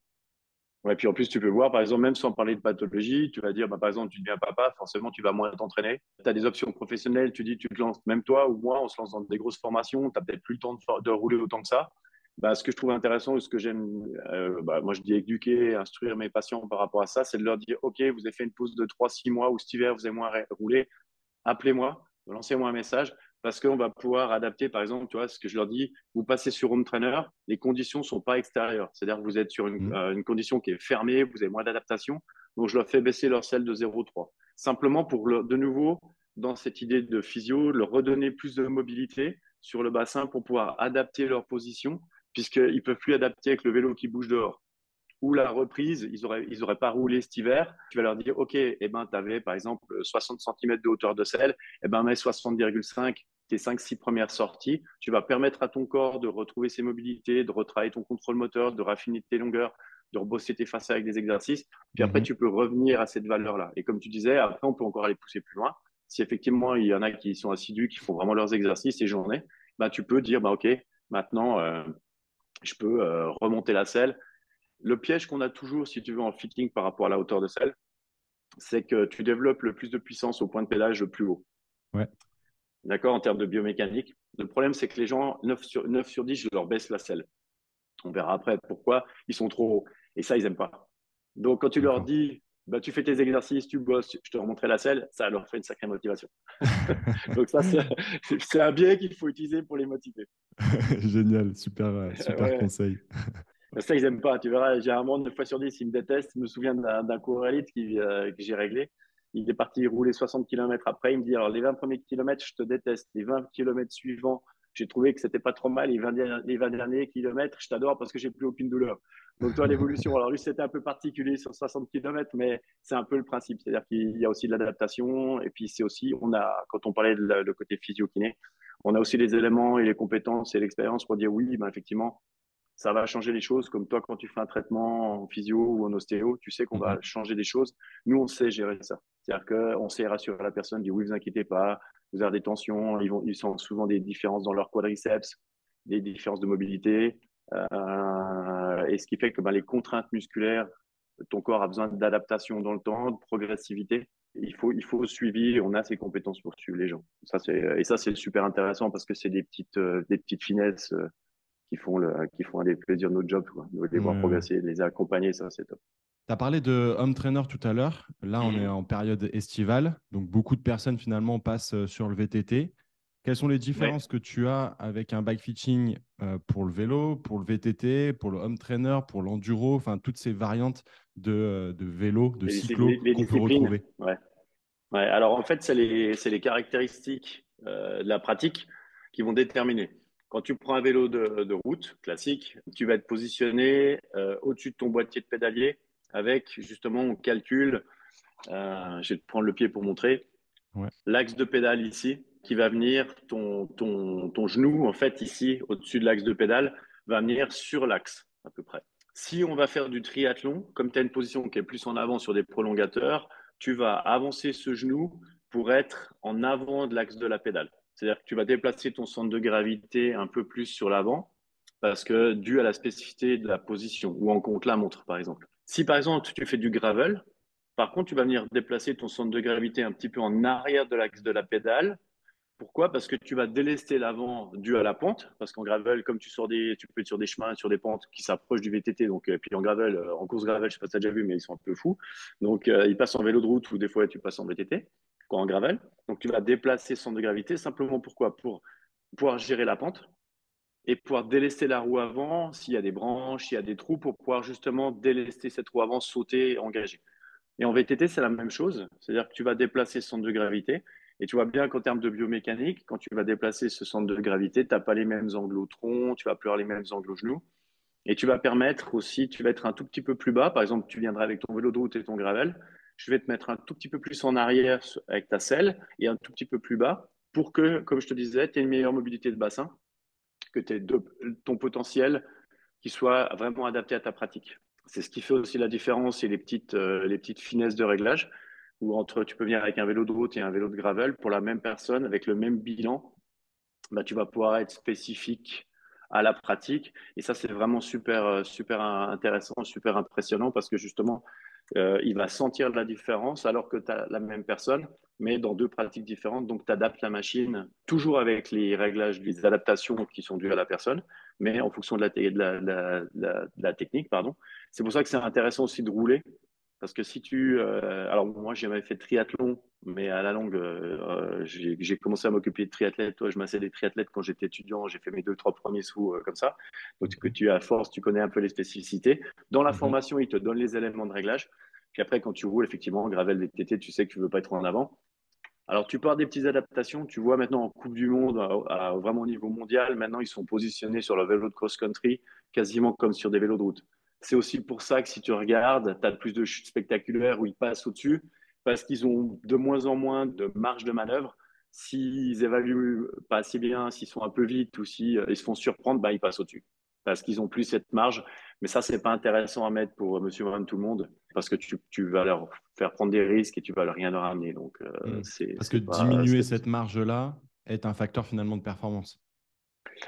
Ouais, puis en plus, tu peux voir, par exemple, même sans parler de pathologie, tu vas dire, bah, par exemple, tu deviens papa, forcément, tu vas moins t'entraîner. Tu as des options professionnelles, tu dis, tu te lances, même toi ou moi, on se lance dans des grosses formations, tu n'as peut-être plus le temps de rouler autant que ça. Bah, ce que je trouve intéressant ou ce que j'aime, bah, moi je dis éduquer, instruire mes patients par rapport à ça, c'est de leur dire, OK, vous avez fait une pause de 3, 6 mois ou cet hiver, vous avez moins roulé, appelez-moi, lancez-moi un message, parce qu'on va pouvoir adapter, par exemple, tu vois, ce que je leur dis, vous passez sur Home Trainer, les conditions ne sont pas extérieures. C'est-à-dire que vous êtes sur Mhm. une condition qui est fermée, vous avez moins d'adaptation. Donc, je leur fais baisser leur selle de 0,3. Simplement pour, de nouveau, dans cette idée de physio, leur redonner plus de mobilité sur le bassin pour pouvoir adapter leur position, puisqu'ils ne peuvent plus adapter avec le vélo qui bouge dehors ou la reprise, ils auraient pas roulé cet hiver. Tu vas leur dire, OK, eh ben, tu avais par exemple 60 cm de hauteur de selle, eh ben, mets 60,5 tes 5-6 premières sorties. Tu vas permettre à ton corps de retrouver ses mobilités, de retravailler ton contrôle moteur, de raffiner tes longueurs, de rebosser tes faces avec des exercices. Puis après, Mhm. tu peux revenir à cette valeur-là. Et comme tu disais, après, on peut encore aller pousser plus loin. Si effectivement, il y en a qui sont assidus, qui font vraiment leurs exercices et journées, bah, tu peux dire, bah, OK, maintenant, Je peux remonter la selle. Le piège qu'on a toujours, si tu veux, en fitting par rapport à la hauteur de selle, c'est que tu développes le plus de puissance au point de pédalage le plus haut. Ouais, D'accord, en termes de biomécanique. Le problème, c'est que les gens, 9 sur 10, je leur baisse la selle. On verra après pourquoi ils sont trop hauts. Et ça, ils n'aiment pas. Donc, quand tu leur d'accord. dis, bah, tu fais tes exercices, tu bosses, je te remontrerai la selle, ça leur fait une sacrée motivation. Donc, ça, c'est un biais qu'il faut utiliser pour les motiver. Génial, super, super Ouais. conseil. Ça, ils n'aiment pas. Tu verras, généralement, 9 fois sur 10, ils me détestent. Je me souviens d'un coureur élite que j'ai réglé. Il est parti rouler 60 km après. Il me dit, alors, les 20 premiers kilomètres, je te déteste. Les 20 kilomètres suivants, j'ai trouvé que c'était pas trop mal. Les 20 derniers kilomètres, je t'adore parce que j'ai plus aucune douleur. Donc, toi, l'évolution. Alors, lui, c'était un peu particulier sur 60 kilomètres, mais c'est un peu le principe. C'est-à-dire qu'il y a aussi de l'adaptation. Et puis, c'est aussi, quand on parlait de le côté physio-kiné, on a aussi les éléments et les compétences et l'expérience pour dire oui, ben, effectivement, ça va changer les choses. Comme toi, quand tu fais un traitement en physio ou en ostéo, tu sais qu'on va Mhm. changer des choses. Nous, on sait gérer ça. C'est-à-dire qu'on sait rassurer la personne, dire oui, vous inquiétez pas, vous avez des tensions, ils sont souvent des différences dans leur quadriceps, des différences de mobilité. Et ce qui fait que ben, les contraintes musculaires, ton corps a besoin d'adaptation dans le temps, de progressivité. Il faut suivi, on a ces compétences pour suivre les gens. Et ça, c'est super intéressant parce que c'est des petites finesses qui font un des plaisirs de notre job, quoi. De les Ouais, voir ouais. progresser, de les accompagner, ça, c'est top. Tu as parlé de home trainer tout à l'heure. Là, on est en période estivale, donc beaucoup de personnes finalement passent sur le VTT. Quelles sont les Ouais. différences que tu as avec un bike fitting pour le vélo, pour le VTT, pour le home trainer, pour l'enduro, enfin toutes ces variantes de vélo, de cyclo Les qu'on peut disciplines, retrouver? ouais. Ouais. Alors, en fait, c'est les caractéristiques de la pratique qui vont déterminer. Quand tu prends un vélo de route classique, tu vas être positionné au-dessus de ton boîtier de pédalier avec, justement, on calcule, je vais te prendre le pied pour montrer, Ouais, l'axe de pédale ici, qui va venir, ton genou, en fait, ici, au-dessus de l'axe de pédale, va venir sur l'axe, à peu près. Si on va faire du triathlon, comme tu as une position qui est plus en avant sur des prolongateurs, tu vas avancer ce genou pour être en avant de l'axe de la pédale. C'est-à-dire que tu vas déplacer ton centre de gravité un peu plus sur l'avant, parce que dû à la spécificité de la position, ou en compte la montre, par exemple. Si par exemple tu fais du gravel, par contre, tu vas venir déplacer ton centre de gravité un petit peu en arrière de l'axe de la pédale. Pourquoi? Parce que tu vas délester l'avant dû à la pente. Parce qu'en gravel, comme tu peux être sur des chemins, sur des pentes qui s'approchent du VTT. Donc, puis en gravel, en course gravel, je sais pas si tu as déjà vu, mais ils sont un peu fous. Donc, ils passent en vélo de route ou des fois, tu passes en VTT, quoi, en gravel. Donc, tu vas déplacer son centre de gravité simplement pourquoi? Pour pouvoir gérer la pente et pouvoir délester la roue avant s'il y a des branches, s'il y a des trous, pour pouvoir justement délester cette roue avant, sauter, engager. Et en VTT, c'est la même chose. C'est-à-dire que tu vas déplacer ce centre de gravité. Et tu vois bien qu'en termes de biomécanique, quand tu vas déplacer ce centre de gravité, tu n'as pas les mêmes angles au tronc, tu vas plus avoir les mêmes angles au genou. Et tu vas permettre aussi, tu vas être un tout petit peu plus bas. Par exemple, tu viendras avec ton vélo de route et ton gravel. Je vais te mettre un tout petit peu plus en arrière avec ta selle et un tout petit peu plus bas pour que, comme je te disais, tu aies une meilleure mobilité de bassin, que tu aies ton potentiel qui soit vraiment adapté à ta pratique. C'est ce qui fait aussi la différence et les petites finesses de réglage, où tu peux venir avec un vélo de route et un vélo de gravel pour la même personne, avec le même bilan, bah, tu vas pouvoir être spécifique à la pratique. Et ça, c'est vraiment super, super intéressant, super impressionnant parce que justement, il va sentir la différence alors que tu as la même personne, mais dans deux pratiques différentes. Donc, tu adaptes la machine toujours avec les réglages, les adaptations qui sont dues à la personne, mais en fonction de la technique, pardon. C'est pour ça que c'est intéressant aussi de rouler. Parce que si alors moi, j'ai jamais fait de triathlon, mais à la longue, j'ai commencé à m'occuper de triathlètes. Toi, je massais des triathlètes quand j'étais étudiant. J'ai fait mes deux, trois premiers sous comme ça. Donc, que tu à force, tu connais un peu les spécificités. Dans la Mhm. formation, ils te donnent les éléments de réglage. Puis après, quand tu roules, effectivement, en gravel, VTT, tu sais que tu veux pas être en avant. Alors, tu peux avoir des petites adaptations. Tu vois maintenant en Coupe du Monde, vraiment au niveau mondial, maintenant, ils sont positionnés sur le vélo de cross-country quasiment comme sur des vélos de route. C'est aussi pour ça que si tu regardes, tu as plus de chutes spectaculaires où ils passent au-dessus parce qu'ils ont de moins en moins de marge de manœuvre. S'ils évaluent pas assez bien, s'ils sont un peu vite ou s'ils ils se font surprendre, bah, ils passent au-dessus parce qu'ils ont plus cette marge. Mais ça, c'est pas intéressant à mettre pour monsieur, madame, tout le monde parce que tu vas leur faire prendre des risques et tu vas leur rien leur amener. Donc, Mm. c'est Parce que c'est pas. diminuer cette marge-là est un facteur finalement de performance.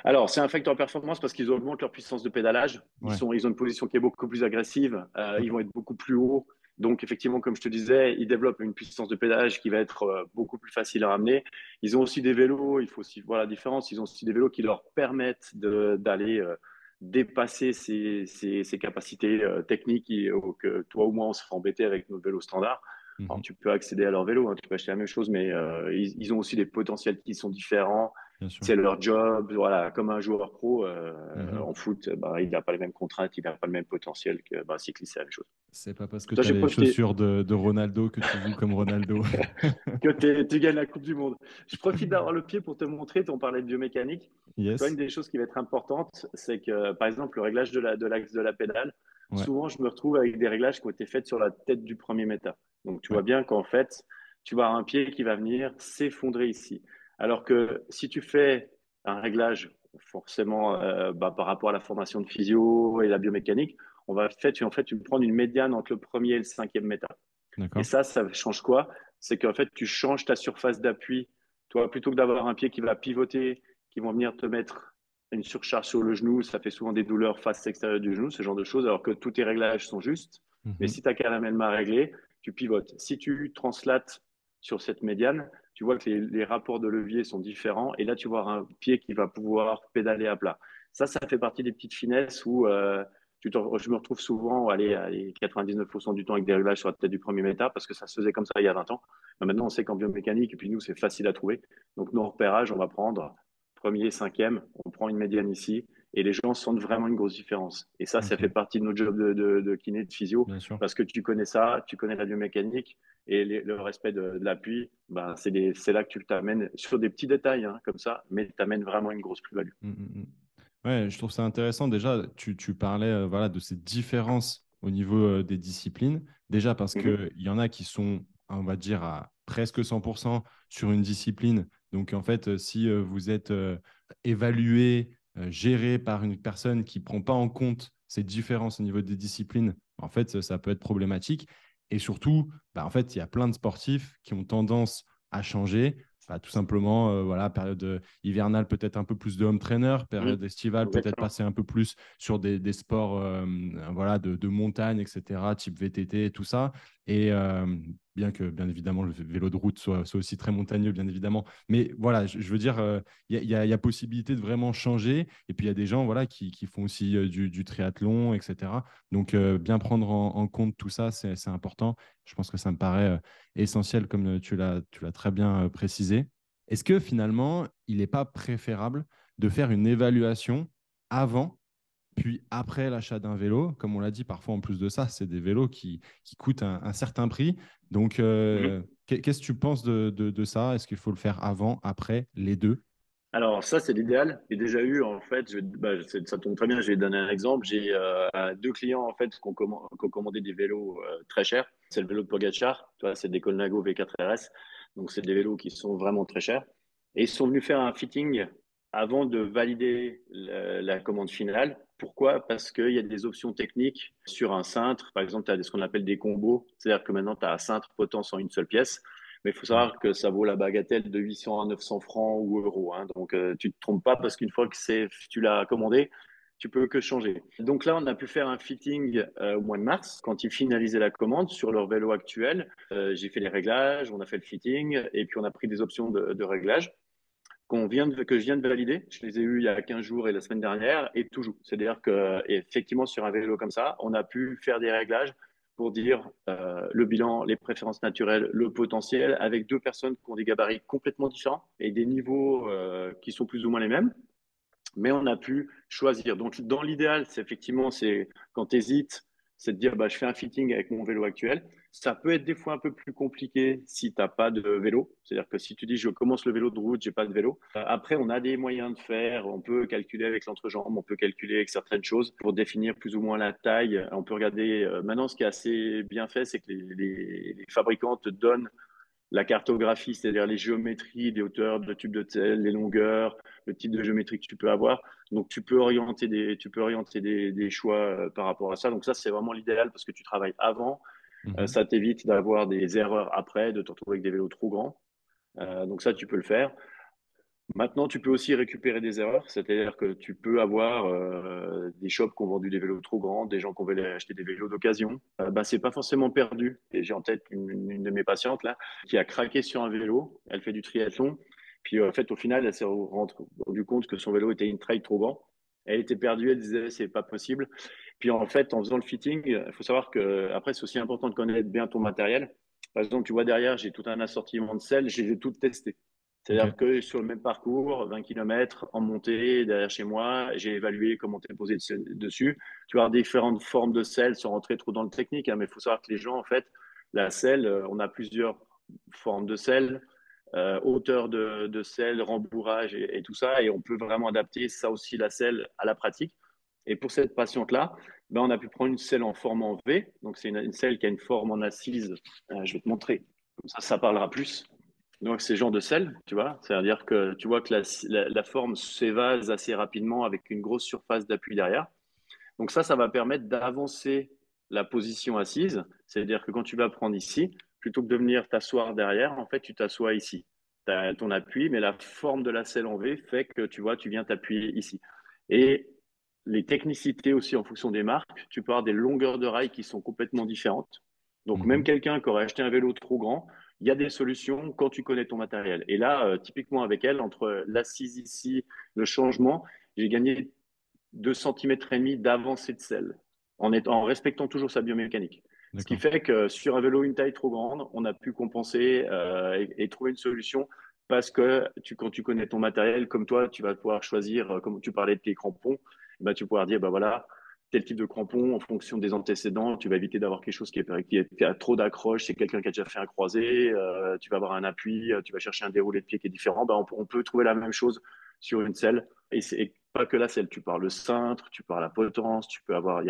Alors, c'est un facteur performance parce qu'ils augmentent leur puissance de pédalage. Ouais. Ils ont une position qui est beaucoup plus agressive. Ils Ok. vont être beaucoup plus hauts. Donc, effectivement, comme je te disais, ils développent une puissance de pédalage qui va être beaucoup plus facile à ramener. Ils ont aussi des vélos. Il faut aussi voir la différence. Ils ont aussi des vélos qui leur permettent d'aller dépasser ces capacités techniques que toi ou moi, on se fait embêter avec nos vélos standards. Alors, Mhm. tu peux accéder à leur vélo, hein, tu peux acheter la même chose, mais ils ont aussi des potentiels qui sont différents. Bien sûr. C'est leur job, voilà, comme un joueur pro Mhm. en foot, bah, il n'a pas les mêmes contraintes, il n'a pas le même potentiel que bah, cycliste, c'est la même chose. C'est pas parce que Toi, tu as j'ai les profité chaussures de Ronaldo que tu joues comme Ronaldo. que tu gagnes la Coupe du Monde. Je profite d'avoir le pied pour te montrer, on parlait de biomécanique. Toi, une Yes. des choses qui va être importante, c'est que, par exemple, le réglage de l'axe de la pédale, Ouais. souvent, je me retrouve avec des réglages qui ont été faits sur la tête du premier méta. Donc, tu Ouais. vois bien qu'en fait, tu vas avoir un pied qui va venir s'effondrer ici. Alors que si tu fais un réglage, forcément, bah, par rapport à la formation de physio et la biomécanique, en fait, tu vas prendre une médiane entre le premier et le cinquième méta. Et D'accord. ça change quoi? C'est qu'en fait, tu changes ta surface d'appui. Toi, plutôt que d'avoir un pied qui va pivoter, qui vont venir te mettre une surcharge sur le genou, ça fait souvent des douleurs face extérieure du genou, ce genre de choses, alors que tous tes réglages sont justes. Mais Mhm. si tu as qu'à la même main réglée, tu pivotes. Si tu translates sur cette médiane, tu vois que les rapports de levier sont différents. Et là, tu vois un pied qui va pouvoir pédaler à plat. Ça fait partie des petites finesses où je me retrouve souvent, allez, 99% du temps avec des réglages sur la tête du premier méta parce que ça se faisait comme ça il y a 20 ans. Mais maintenant, on sait qu'en biomécanique, et puis nous, c'est facile à trouver. Donc, nos repérages, on va prendre premier, cinquième, on prend une médiane ici et les gens sentent vraiment une grosse différence. Et ça Ok. fait partie de notre job de kiné, de physio, Bien sûr. parce que tu connais ça, tu connais la biomécanique et le respect de l'appui, ben, c'est là que tu t'amènes sur des petits détails hein, comme ça, mais tu amènes vraiment une grosse plus-value. Mm, mm, mm. Ouais, je trouve ça intéressant. Déjà, tu parlais voilà, de ces différences au niveau des disciplines. Déjà parce Mhm. qu'il y en a qui sont, on va dire, à presque 100% sur une discipline. Donc, en fait, si vous êtes évalué, géré par une personne qui ne prend pas en compte ces différences au niveau des disciplines, en fait, ça peut être problématique. Et surtout, bah, en fait, il y a plein de sportifs qui ont tendance à changer. Bah, tout simplement, voilà, période hivernale, peut-être un peu plus de home trainer, Mhm. période estivale, peut-être Exactement. passer un peu plus sur des sports voilà, de montagne, etc., type VTT et tout ça. Et bien que, bien évidemment, le vélo de route soit aussi très montagneux, bien évidemment. Mais voilà, je veux dire, il y a possibilité de vraiment changer. Et puis, il y a des gens voilà, qui font aussi du triathlon, etc. Donc, bien prendre en compte tout ça, c'est important. Je pense que ça me paraît essentiel, comme tu l'as très bien précisé. Est-ce que finalement, il n'est pas préférable de faire une évaluation avant, puis après l'achat d'un vélo? Comme on l'a dit, parfois en plus de ça, c'est des vélos qui coûtent un certain prix. Donc, Mhm. qu'est-ce que tu penses de ça? Est-ce qu'il faut le faire avant, après, les deux? Alors ça, c'est l'idéal. J'ai déjà eu, en fait, ça tombe très bien, je vais donner un exemple. J'ai deux clients, en fait, qui ont commandé des vélos très chers. C'est le vélo de Pogacar, tu vois, c'est des Colnago V4 RS. Donc, c'est des vélos qui sont vraiment très chers. Et ils sont venus faire un fitting avant de valider la commande finale. Pourquoi? Parce qu'il y a des options techniques sur un cintre. Par exemple, tu as ce qu'on appelle des combos. C'est-à-dire que maintenant, tu as un cintre potence en une seule pièce. Mais il faut Ouais. savoir que ça vaut la bagatelle de 800 à 900 francs ou euros. Hein. Donc, tu te trompes pas parce qu'une fois que tu l'as commandé, tu peux que changer. Donc là, on a pu faire un fitting au mois de mars quand ils finalisaient la commande sur leur vélo actuel. J'ai fait les réglages, on a fait le fitting et puis on a pris des options de réglage que je viens de valider. Je les ai eus il y a 15 jours et la semaine dernière et tout joue. C'est-à-dire que effectivement sur un vélo comme ça, on a pu faire des réglages pour dire le bilan, les préférences naturelles, le potentiel, avec deux personnes qui ont des gabarits complètement différents et des niveaux qui sont plus ou moins les mêmes, mais on a pu choisir. Donc, dans l'idéal, c'est effectivement, c'est quand tu hésites, c'est de dire, bah, je fais un fitting avec mon vélo actuel. Ça peut être des fois un peu plus compliqué si tu n'as pas de vélo. C'est-à-dire que si tu dis, je commence le vélo de route, j'ai pas de vélo. Après, on a des moyens de faire. On peut calculer avec l'entrejambe, on peut calculer avec certaines choses pour définir plus ou moins la taille. On peut regarder. Maintenant, ce qui est assez bien fait, c'est que les fabricants te donnent la cartographie, c'est-à-dire les géométries, les hauteurs de tube de telle, les longueurs, le type de géométrie que tu peux avoir. Donc, tu peux orienter des choix par rapport à ça. Donc, ça, c'est vraiment l'idéal parce que tu travailles avant. Mhm. Ça t'évite d'avoir des erreurs après, de te retrouver avec des vélos trop grands. Donc, ça, tu peux le faire. Maintenant, tu peux aussi récupérer des erreurs, c'est-à-dire que tu peux avoir des shops qui ont vendu des vélos trop grands, des gens qui ont voulu acheter des vélos d'occasion. Ben, c'est pas forcément perdu. Et j'ai en tête une de mes patientes là qui a craqué sur un vélo. Elle fait du triathlon. Puis en fait, au final, elle s'est rendue compte que son vélo était une trail trop grand. Elle était perdue. Elle disait c'est pas possible. Puis en fait, en faisant le fitting, il faut savoir que après, c'est aussi important de connaître bien ton matériel. Par exemple, tu vois derrière, j'ai tout un assortiment de selles. J'ai tout testé. C'est-à-dire Ok. que sur le même parcours, 20 km en montée derrière chez moi, j'ai évalué comment t'es posé dessus. Tu vas avoir différentes formes de selle sans rentrer trop dans le technique, hein, mais il faut savoir que les gens, en fait, la selle, on a plusieurs formes de selle, hauteur de selle, rembourrage et tout ça, et on peut vraiment adapter ça aussi, la selle, à la pratique. Et pour cette patiente-là, ben, on a pu prendre une selle en forme en V, donc c'est une selle qui a une forme en assise. Je vais te montrer, comme ça parlera plus. Donc, c'est genre de sel, tu vois. C'est-à-dire que tu vois que la forme s'évase assez rapidement avec une grosse surface d'appui derrière. Donc, ça va permettre d'avancer la position assise. C'est-à-dire que quand tu vas prendre ici, plutôt que de venir t'asseoir derrière, en fait, tu t'assois ici. Tu as ton appui, mais la forme de la selle en V fait que tu vois, tu viens t'appuyer ici. Et les technicités aussi en fonction des marques, tu peux avoir des longueurs de rails qui sont complètement différentes. Donc, même Mhm. quelqu'un qui aurait acheté un vélo trop grand, il y a des solutions quand tu connais ton matériel. Et là, typiquement avec elle, entre l'assise ici, le changement, j'ai gagné 2,5 cm d'avancée de selle en respectant toujours sa biomécanique. Ce qui D'accord. fait que sur un vélo une taille trop grande, on a pu compenser et trouver une solution parce que quand tu connais ton matériel, comme toi, tu vas pouvoir choisir, comme tu parlais de tes crampons, bah, tu vas pouvoir dire, bah voilà, tel type de crampon en fonction des antécédents, tu vas éviter d'avoir quelque chose qui a trop d'accroche, c'est quelqu'un qui a déjà fait un croisé, tu vas avoir un appui, tu vas chercher un déroulé de pied qui est différent, bah, on peut trouver la même chose sur une selle. Et c'est pas que la selle, tu parles le cintre, tu parles la potence, tu peux avoir,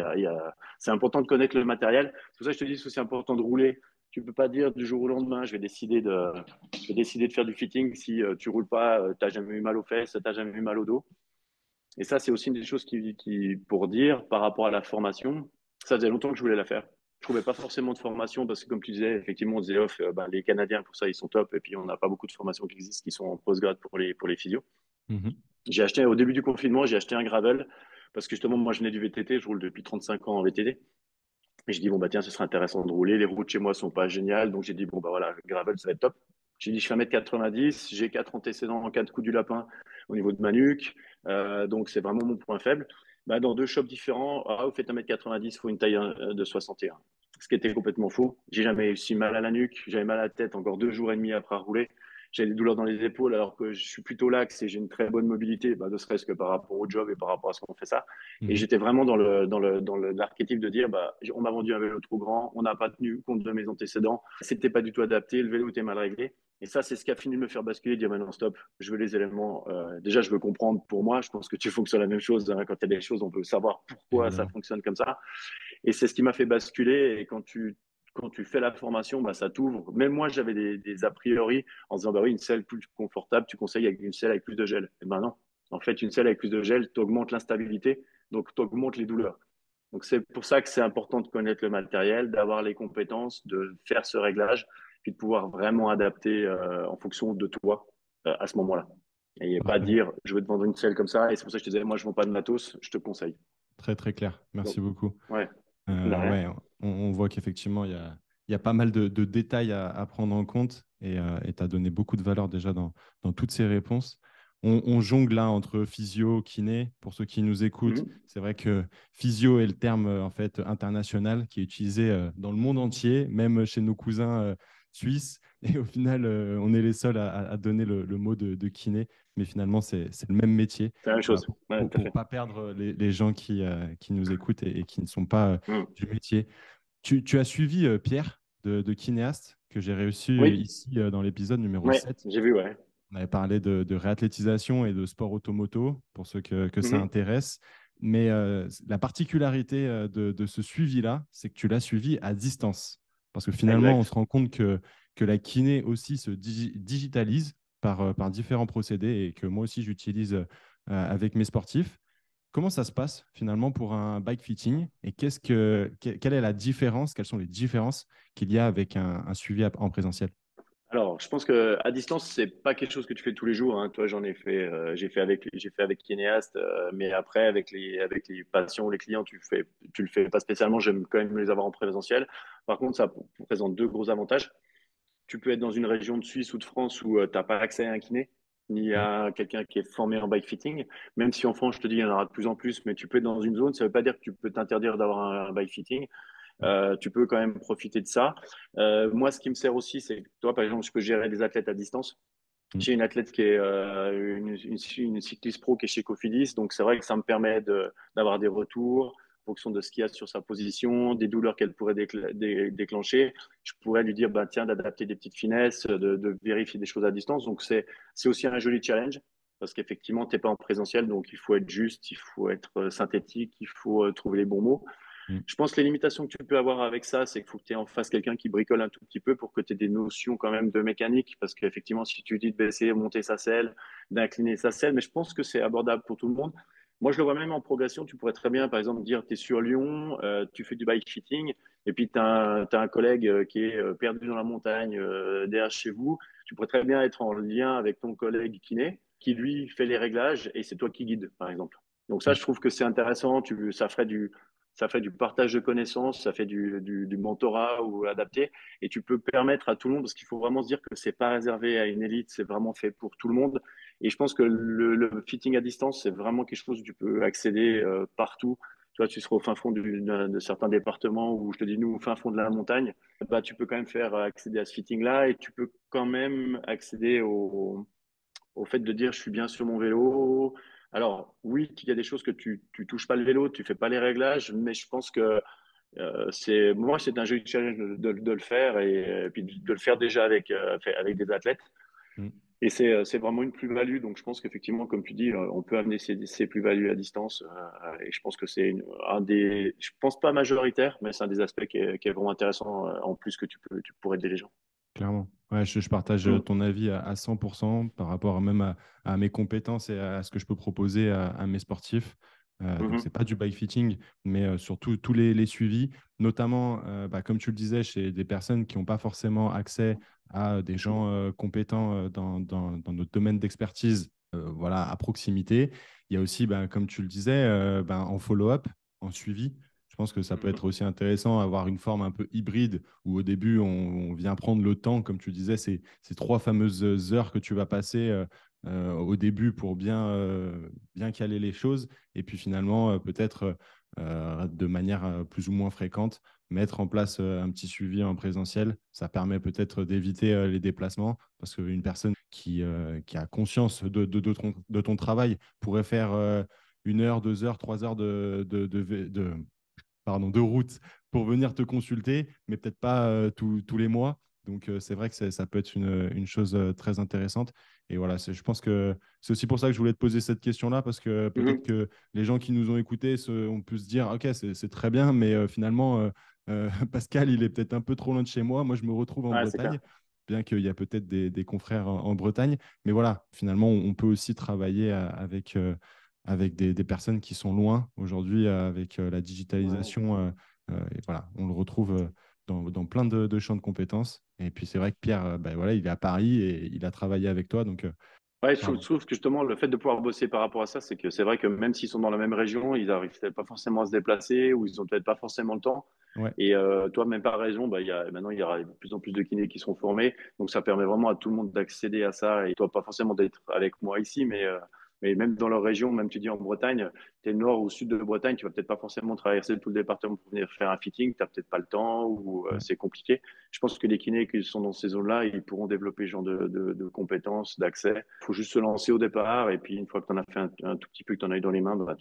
c'est important de connaître le matériel. C'est pour ça que je te dis, c'est aussi important de rouler. Tu peux pas dire du jour au lendemain, je vais décider de faire du fitting si tu roules pas, t'as jamais eu mal aux fesses, t'as jamais eu mal au dos. Et ça, c'est aussi une des choses pour dire par rapport à la formation. Ça faisait longtemps que je voulais la faire. Je trouvais pas forcément de formation parce que, comme tu disais, effectivement, on disait off, ben, les Canadiens, pour ça, ils sont top. Et puis, on n'a pas beaucoup de formations qui existent qui sont en postgrad pour les physios. Mhm. J'ai acheté, au début du confinement, j'ai acheté un gravel parce que justement, moi, je venais du VTT. Je roule depuis 35 ans en VTT. Et je dis, bon, bah, tiens, ce serait intéressant de rouler. Les routes chez moi sont pas géniales. Donc, j'ai dit, bon, bah, voilà, le gravel, ça va être top. J'ai dit, je fais 1,90 m, j'ai 4 antécédents en 4 coups du lapin au niveau de ma nuque. Donc, c'est vraiment mon point faible. Bah, dans deux shops différents, ah, vous faites 1,90 m, il faut une taille de 61. Ce qui était complètement faux. J'ai jamais eu si mal à la nuque, j'avais mal à la tête encore 2 jours et demi après rouler. J'ai des douleurs dans les épaules alors que je suis plutôt lax et j'ai une très bonne mobilité, bah, ne serait-ce que par rapport au job et par rapport à ce qu'on fait ça. Et Mhm. j'étais vraiment dans l'archétype de dire, bah, on m'a vendu un vélo trop grand, on n'a pas tenu compte de mes antécédents, c'était pas du tout adapté, le vélo était mal réglé. Et ça, c'est ce qui a fini de me faire basculer, dire maintenant stop, je veux les éléments. Déjà, je veux comprendre pour moi. Je pense que tu fonctionnes la même chose, hein. Quand il y a des choses, on veut savoir pourquoi ça Évidemment. fonctionne comme ça. Et c'est ce qui m'a fait basculer. Et quand tu fais la formation, bah, ça t'ouvre. Même moi, j'avais des a priori en disant, bah oui, une selle plus confortable, tu conseilles avec une selle avec plus de gel. Et ben non. En fait, une selle avec plus de gel, tu augmentes l'instabilité, donc tu augmentes les douleurs. Donc c'est pour ça que c'est important de connaître le matériel, d'avoir les compétences, de faire ce réglage, puis de pouvoir vraiment adapter en fonction de toi à ce moment-là. Et pas Parfait. dire, je veux te vendre une selle comme ça, et c'est pour ça que je te disais, moi, je ne vends pas de matos, je te conseille. Très, très clair. Merci Donc, beaucoup. ouais, de rien. Ouais, on voit qu'effectivement, il y a pas mal de détails à prendre en compte et tu as donné beaucoup de valeur déjà dans toutes ces réponses. On jongle là entre physio, kiné. Pour ceux qui nous écoutent, Mhm. c'est vrai que physio est le terme en fait international qui est utilisé dans le monde entier, même chez nos cousins suisses. Et au final, on est les seuls à donner le mot de kiné. Mais finalement, c'est le même métier. C'est la même chose. Ouais, tout à Pour fait. pas perdre les gens qui nous écoutent et qui ne sont pas Mhm. du métier. Tu as suivi Pierre de Kinéast, que j'ai réussi Oui, ici dans l'épisode numéro ouais, 7. j'ai vu, ouais. On avait parlé de réathlétisation et de sport automoto, pour ceux que ça Mhm. intéresse. Mais la particularité de ce suivi-là, c'est que tu l'as suivi à distance. Parce que finalement, on se Exact. rend compte que la kiné aussi se digitalise par différents procédés et que moi aussi, j'utilise avec mes sportifs. Comment ça se passe finalement pour un bike fitting et quelle est la différence, quelles sont les différences qu'il y a avec un suivi en présentiel? Alors, je pense que à distance, c'est pas quelque chose que tu fais tous les jours, hein. Toi, j'en ai fait, j'ai fait avec Kinéast, mais après, avec les patients ou les clients, tu le fais pas spécialement. J'aime quand même les avoir en présentiel. Par contre, ça présente deux gros avantages. Tu peux être dans une région de Suisse ou de France où tu n'as pas accès à un kiné, ni Mm. à quelqu'un qui est formé en bike fitting. Même si en France, je te dis, il y en aura de plus en plus, mais tu peux être dans une zone, ça ne veut pas dire que tu peux t'interdire d'avoir un bike fitting. Tu peux quand même profiter de ça. Moi, ce qui me sert aussi, c'est que toi, par exemple, je peux gérer des athlètes à distance. Mm. J'ai une athlète qui est une cycliste pro qui est chez Cofidis, donc c'est vrai que ça me permet d'avoir des retours en fonction de ce qu'il y a sur sa position, des douleurs qu'elle pourrait déclencher. Je pourrais lui dire, bah, tiens, d'adapter des petites finesses, de vérifier des choses à distance. Donc c'est aussi un joli challenge parce qu'effectivement, tu n'es pas en présentiel, donc il faut être juste, il faut être synthétique, il faut trouver les bons mots. Mm. Je pense que les limitations que tu peux avoir avec ça, c'est qu'il faut que tu aies en face quelqu'un qui bricole un tout petit peu pour que tu aies des notions quand même de mécanique. Parce qu'effectivement, si tu dis de baisser, monter sa selle, d'incliner sa selle, mais je pense que c'est abordable pour tout le monde. Moi, je le vois même en progression. Tu pourrais très bien, par exemple, dire tu es sur Lyon, tu fais du bike fitting, et puis tu as, un collègue qui est perdu dans la montagne derrière chez vous. Tu pourrais très bien être en lien avec ton collègue kiné, qui lui fait les réglages, et c'est toi qui guide, par exemple. Donc ça, Mm. je trouve que c'est intéressant. Ça fait du partage de connaissances, ça fait du mentorat ou adapté, et tu peux permettre à tout le monde, parce qu'il faut vraiment se dire que c'est pas réservé à une élite, c'est vraiment fait pour tout le monde. Et je pense que le fitting à distance, c'est vraiment quelque chose où tu peux accéder partout. Tu vois, tu seras au fin fond de certains départements où je te dis, nous, au fin fond de la montagne, bah, tu peux quand même faire accéder à ce fitting-là et tu peux quand même accéder au fait de dire je suis bien sur mon vélo. Alors oui, il y a des choses que tu touches pas le vélo, tu fais pas les réglages, mais je pense que c'est un jeu de challenge de le faire et puis de le faire déjà avec des athlètes. Mm. Et c'est vraiment une plus-value. Donc je pense qu'effectivement, comme tu dis, on peut amener ces plus-values à distance. Et je pense que un des, je pense pas majoritaire, mais c'est un des aspects qui est vraiment intéressant en plus que tu pourrais aider les gens. Clairement. Ouais, je partage Mm. ton avis à 100% par rapport même à mes compétences et à ce que je peux proposer à mes sportifs. Donc, c'est Mhm. pas du bike fitting, mais surtout tous les suivis, notamment, bah, comme tu le disais, chez des personnes qui n'ont pas forcément accès à des gens compétents dans notre domaine d'expertise, voilà, à proximité. Il y a aussi, bah, comme tu le disais, en follow-up, en suivi. Je pense que ça peut Mhm. être aussi intéressant, avoir une forme un peu hybride où au début, on vient prendre le temps, comme tu disais, ces trois fameuses heures que tu vas passer au début pour bien caler les choses. Et puis finalement, peut-être de manière plus ou moins fréquente, mettre en place un petit suivi en présentiel. Ça permet peut-être d'éviter les déplacements parce qu'une personne qui a conscience de ton travail pourrait faire 1 heure, 2 heures, 3 heures de route pour venir te consulter, mais peut-être pas tous les mois. Donc, c'est vrai que ça peut être une chose très intéressante. Et voilà, je pense que c'est aussi pour ça que je voulais te poser cette question-là, parce que peut-être Mhm. que les gens qui nous ont écoutés, on peut se dire, OK, c'est très bien, mais finalement, Pascal, il est peut-être un peu trop loin de chez moi. Moi, je me retrouve en Ouais, c'est Bretagne, clair. bien qu'il y a peut-être des confrères en Bretagne. Mais voilà, finalement, on peut aussi travailler avec des personnes qui sont loin aujourd'hui avec la Ouais. digitalisation. Et voilà, on le retrouve dans plein de champs de compétences. Et puis c'est vrai que Pierre, ben voilà, il est à Paris et il a travaillé avec toi. Donc, Ouais, je pardon. trouve que justement, le fait de pouvoir bosser par rapport à ça, c'est que c'est vrai que même s'ils sont dans la même région, ils arrivent peut-être pas forcément à se déplacer ou ils ont peut-être pas forcément le temps. Ouais. Et toi, même par région, bah, maintenant, il y aura de plus en plus de kinés qui seront formés. Donc, ça permet vraiment à tout le monde d'accéder à ça. Et toi, pas forcément d'être avec moi ici, mais même dans leur région, même tu dis en Bretagne, tu es nord ou sud de Bretagne, tu vas peut-être pas forcément traverser tout le département pour venir faire un fitting. Tu peut-être pas le temps ou Ouais. c'est compliqué. Je pense que les kinés qui sont dans ces zones-là, ils pourront développer ce genre de compétences, d'accès. Il faut juste se lancer au départ. Et puis, une fois que tu en as fait un tout petit peu, que tu en as eu dans les mains, bah,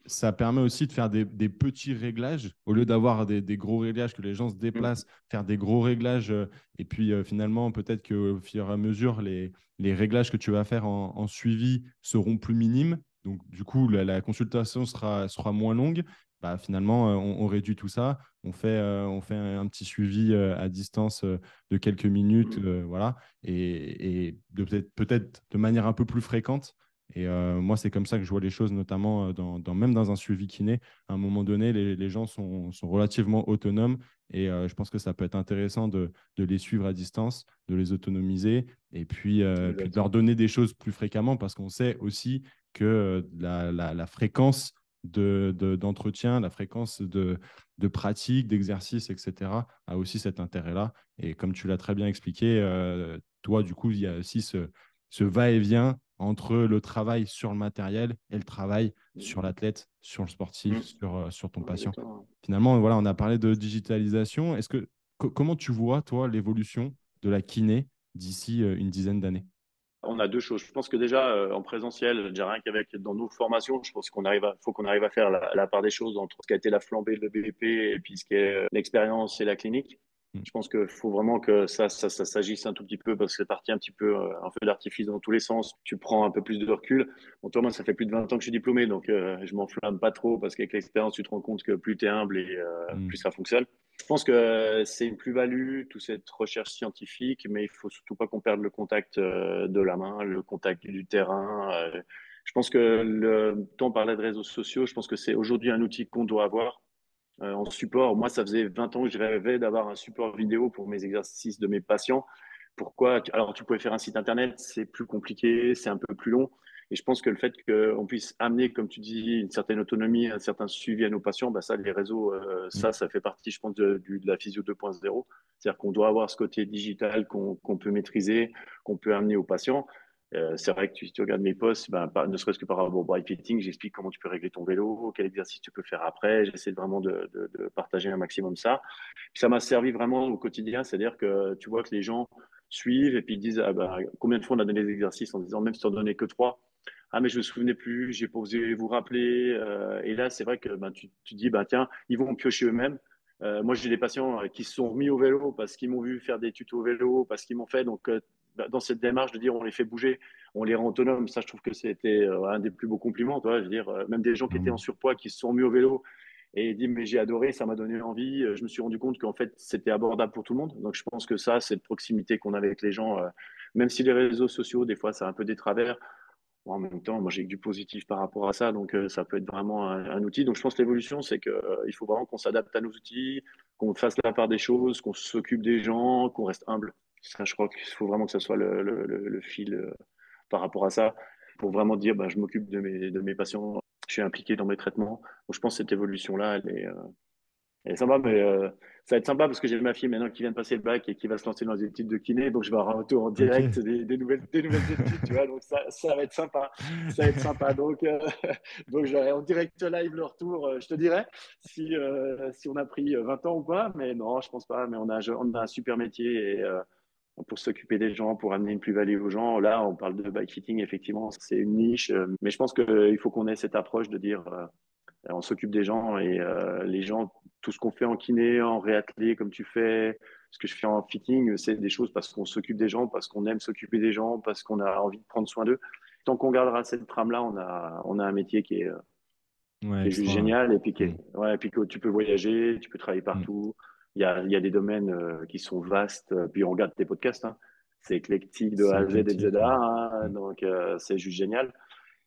Ça permet aussi de faire des petits réglages au lieu d'avoir des gros réglages, que les gens se Mm. déplacent, faire des gros réglages. Et puis finalement, peut-être qu'au fur et à mesure, les réglages que tu vas faire en suivi seront plus minimes. Donc, du coup, la consultation sera moins longue. Bah, finalement, on réduit tout ça. On fait un petit suivi à distance de quelques minutes, Mm. voilà, et peut-être de manière un peu plus fréquente. Et moi, c'est comme ça que je vois les choses, notamment même dans un suivi kiné. À un moment donné, les gens sont relativement autonomes et je pense que ça peut être intéressant de les suivre à distance, de les autonomiser et puis de leur Exactement. donner des choses plus fréquemment parce qu'on sait aussi que la fréquence d'entretien, la fréquence de pratique, d'exercice, etc., a aussi cet intérêt-là. Et comme tu l'as très bien expliqué, toi, du coup, il y a aussi ce va-et-vient entre le travail sur le matériel et le travail sur l'athlète, sur le sportif, Mm. sur ton patient. Exactement. Finalement, voilà, on a parlé de digitalisation. Comment tu vois, toi, l'évolution de la kiné d'ici une dizaine d'années? On a deux choses. Je pense que déjà en présentiel, déjà rien qu'avec dans nos formations, je pense faut qu'on arrive à faire la part des choses entre ce qui a été la flambée de l'EBP et puis ce qui est l'expérience et la clinique. Mm. Je pense qu'il faut vraiment que ça s'agisse un tout petit peu parce que c'est parti un petit peu un feu d'artifice dans tous les sens. Tu prends un peu plus de recul. Bon, toi, moi, ça fait plus de 20 ans que je suis diplômé, donc je m'enflamme pas trop parce qu'avec l'expérience, tu te rends compte que plus tu es humble et Mm. plus ça fonctionne. Je pense que c'est une plus-value, toute cette recherche scientifique, mais il faut surtout pas qu'on perde le contact de la main, le contact du terrain. Je pense que on parlait de réseaux sociaux, je pense que c'est aujourd'hui un outil qu'on doit avoir en support. Moi, ça faisait 20 ans que je rêvais d'avoir un support vidéo pour mes exercices de mes patients. Pourquoi? Alors, tu pouvais faire un site internet, c'est plus compliqué, c'est un peu plus long. Et je pense que le fait qu'on puisse amener, comme tu dis, une certaine autonomie, un certain suivi à nos patients, bah ça, les réseaux, Mm. ça fait partie, je pense, de la physio 2.0. C'est-à-dire qu'on doit avoir ce côté digital qu'on peut maîtriser, qu'on peut amener aux patients. C'est vrai que si tu regardes mes posts, ben, ne serait-ce que par rapport au bike fitting, j'explique comment tu peux régler ton vélo, quel exercice tu peux faire après. J'essaie vraiment de partager un maximum ça. Puis ça m'a servi vraiment au quotidien, c'est-à-dire que tu vois que les gens suivent et puis ils disent ah bah, combien de fois on a donné des exercices en disant même si on donnait que trois, ah mais je me souvenais plus, j'ai pas osé vous rappeler. Et là c'est vrai que ben, tu dis bah tiens ils vont piocher eux-mêmes. Moi j'ai des patients qui se sont remis au vélo parce qu'ils m'ont vu faire des tutos au vélo, parce qu'ils m'ont fait donc bah, dans cette démarche de dire on les fait bouger, on les rend autonomes, ça je trouve que c'était un des plus beaux compliments. Toi, je veux dire même des gens qui étaient en Clairement. surpoids qui se sont remis au vélo et il dit, mais j'ai adoré, ça m'a donné envie. Je me suis rendu compte qu'en fait, c'était abordable pour tout le monde. Donc, je pense que ça, cette proximité qu'on a avec les gens, même si les réseaux sociaux, des fois, ça a un peu des travers, bon, en même temps, moi, j'ai que du positif par rapport à ça. Donc, ça peut être vraiment un outil. Donc, je pense que l'évolution, c'est que, il faut vraiment qu'on s'adapte à nos outils, qu'on fasse la part des choses, qu'on s'occupe des gens, qu'on reste humble. Ça, je crois qu'il faut vraiment que ça soit le fil par rapport à ça, pour vraiment dire, bah, je m'occupe de mes patients, je suis impliqué dans mes traitements. Donc, je pense que cette évolution-là, elle est sympa, mais ça va être sympa parce que j'ai ma fille maintenant qui vient de passer le bac et qui va se lancer dans les études de kiné, donc je vais avoir un retour en Ok. direct des nouvelles études, tu vois, donc ça va être sympa, ça va être sympa. Donc, donc j'aurai en direct live le retour, je te dirai si on a pris 20 ans ou pas, mais non, je pense pas, mais on a un super métier et pour s'occuper des gens, pour amener une plus-value aux gens. Là, on parle de bike fitting, effectivement, c'est une niche, mais je pense qu'il faut qu'on ait cette approche de dire on s'occupe des gens et les gens, tout ce qu'on fait en kiné, en réathlé, comme tu fais, ce que je fais en fitting, c'est des choses parce qu'on s'occupe des gens, parce qu'on aime s'occuper des gens, parce qu'on a envie de prendre soin d'eux. Tant qu'on gardera cette trame-là, on a un métier Ouais, qui est juste extra. génial et puis, Mm. ouais, et puis que tu peux voyager, tu peux travailler Mm. partout. Il y a des domaines qui sont vastes. Puis on regarde tes podcasts, hein. C'est éclectique de A C'est à Z et de Z éclectique. à Ouais. A, hein. Mm. Donc c'est juste génial.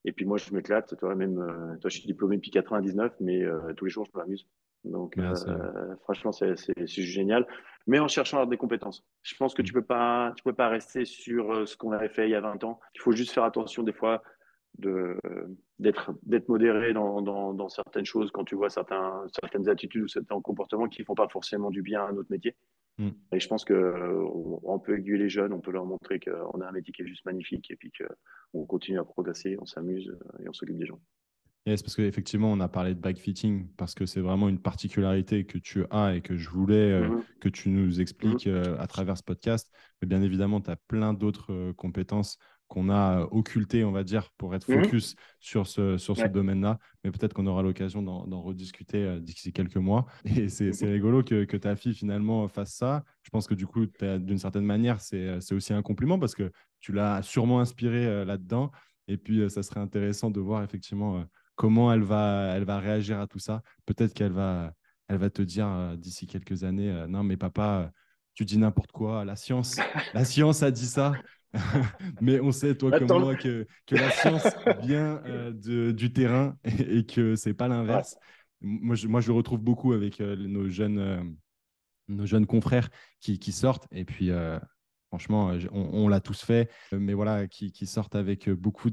Et puis moi, je m'éclate. Toi, même, toi, je suis diplômé depuis 99, mais tous les jours, je m'amuse. Donc, Ouais, franchement, c'est génial. Mais en cherchant à avoir des compétences. Je pense que mm. tu peux pas rester sur ce qu'on avait fait il y a 20 ans. Il faut juste faire attention des fois d'être modéré dans certaines choses quand tu vois certaines attitudes ou certains comportements qui font pas forcément du bien à notre métier. Mm. Et je pense que on peut aiguiller les jeunes, on peut leur montrer qu'on a un métier qui est juste magnifique et puis qu'on continue à progresser, on s'amuse et on s'occupe des gens. Yes, parce qu'effectivement, on a parlé de backfitting parce que c'est vraiment une particularité que tu as et que je voulais Mhm, que tu nous expliques mhm, à travers ce podcast. Mais bien évidemment, tu as plein d'autres compétences qu'on a occultées, on va dire, pour être mhm. focus sur ce Ouais. domaine-là. Mais peut-être qu'on aura l'occasion d'en rediscuter d'ici quelques mois. Et c'est Mhm. rigolo que ta fille, finalement, fasse ça. Je pense que du coup, d'une certaine manière, c'est aussi un compliment parce que tu l'as sûrement inspiré là-dedans. Et puis, ça serait intéressant de voir effectivement comment elle va réagir à tout ça. Peut-être elle va te dire d'ici quelques années, non mais papa, tu dis n'importe quoi, la science a dit ça. Mais on sait, toi comme Attends. moi, que la science vient du terrain et que c'est pas Ouais. l'inverse. Moi, je le retrouve beaucoup avec nos jeunes confrères qui sortent. Et puis, franchement, on l'a tous fait, mais voilà, qui sortent avec beaucoup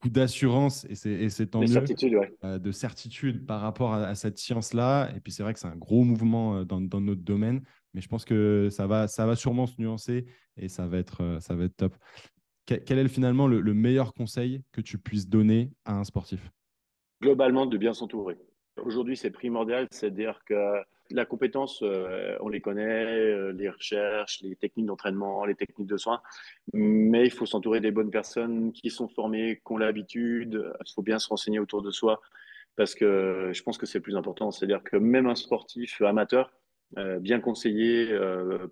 d'assurance, et c'est tant Les mieux, certitudes, ouais. de certitude par rapport à cette science-là. Et puis, c'est vrai que c'est un gros mouvement dans notre domaine, mais je pense que ça va sûrement se nuancer et ça va être top. Quel est finalement le meilleur conseil que tu puisses donner à un sportif? Globalement, de bien s'entourer. Aujourd'hui, c'est primordial, c'est-à-dire que la compétence, on les connaît, les recherches, les techniques d'entraînement, les techniques de soins, mais il faut s'entourer des bonnes personnes qui sont formées, qui ont l'habitude. Il faut bien se renseigner autour de soi parce que je pense que c'est le plus important. C'est-à-dire que même un sportif amateur, bien conseillé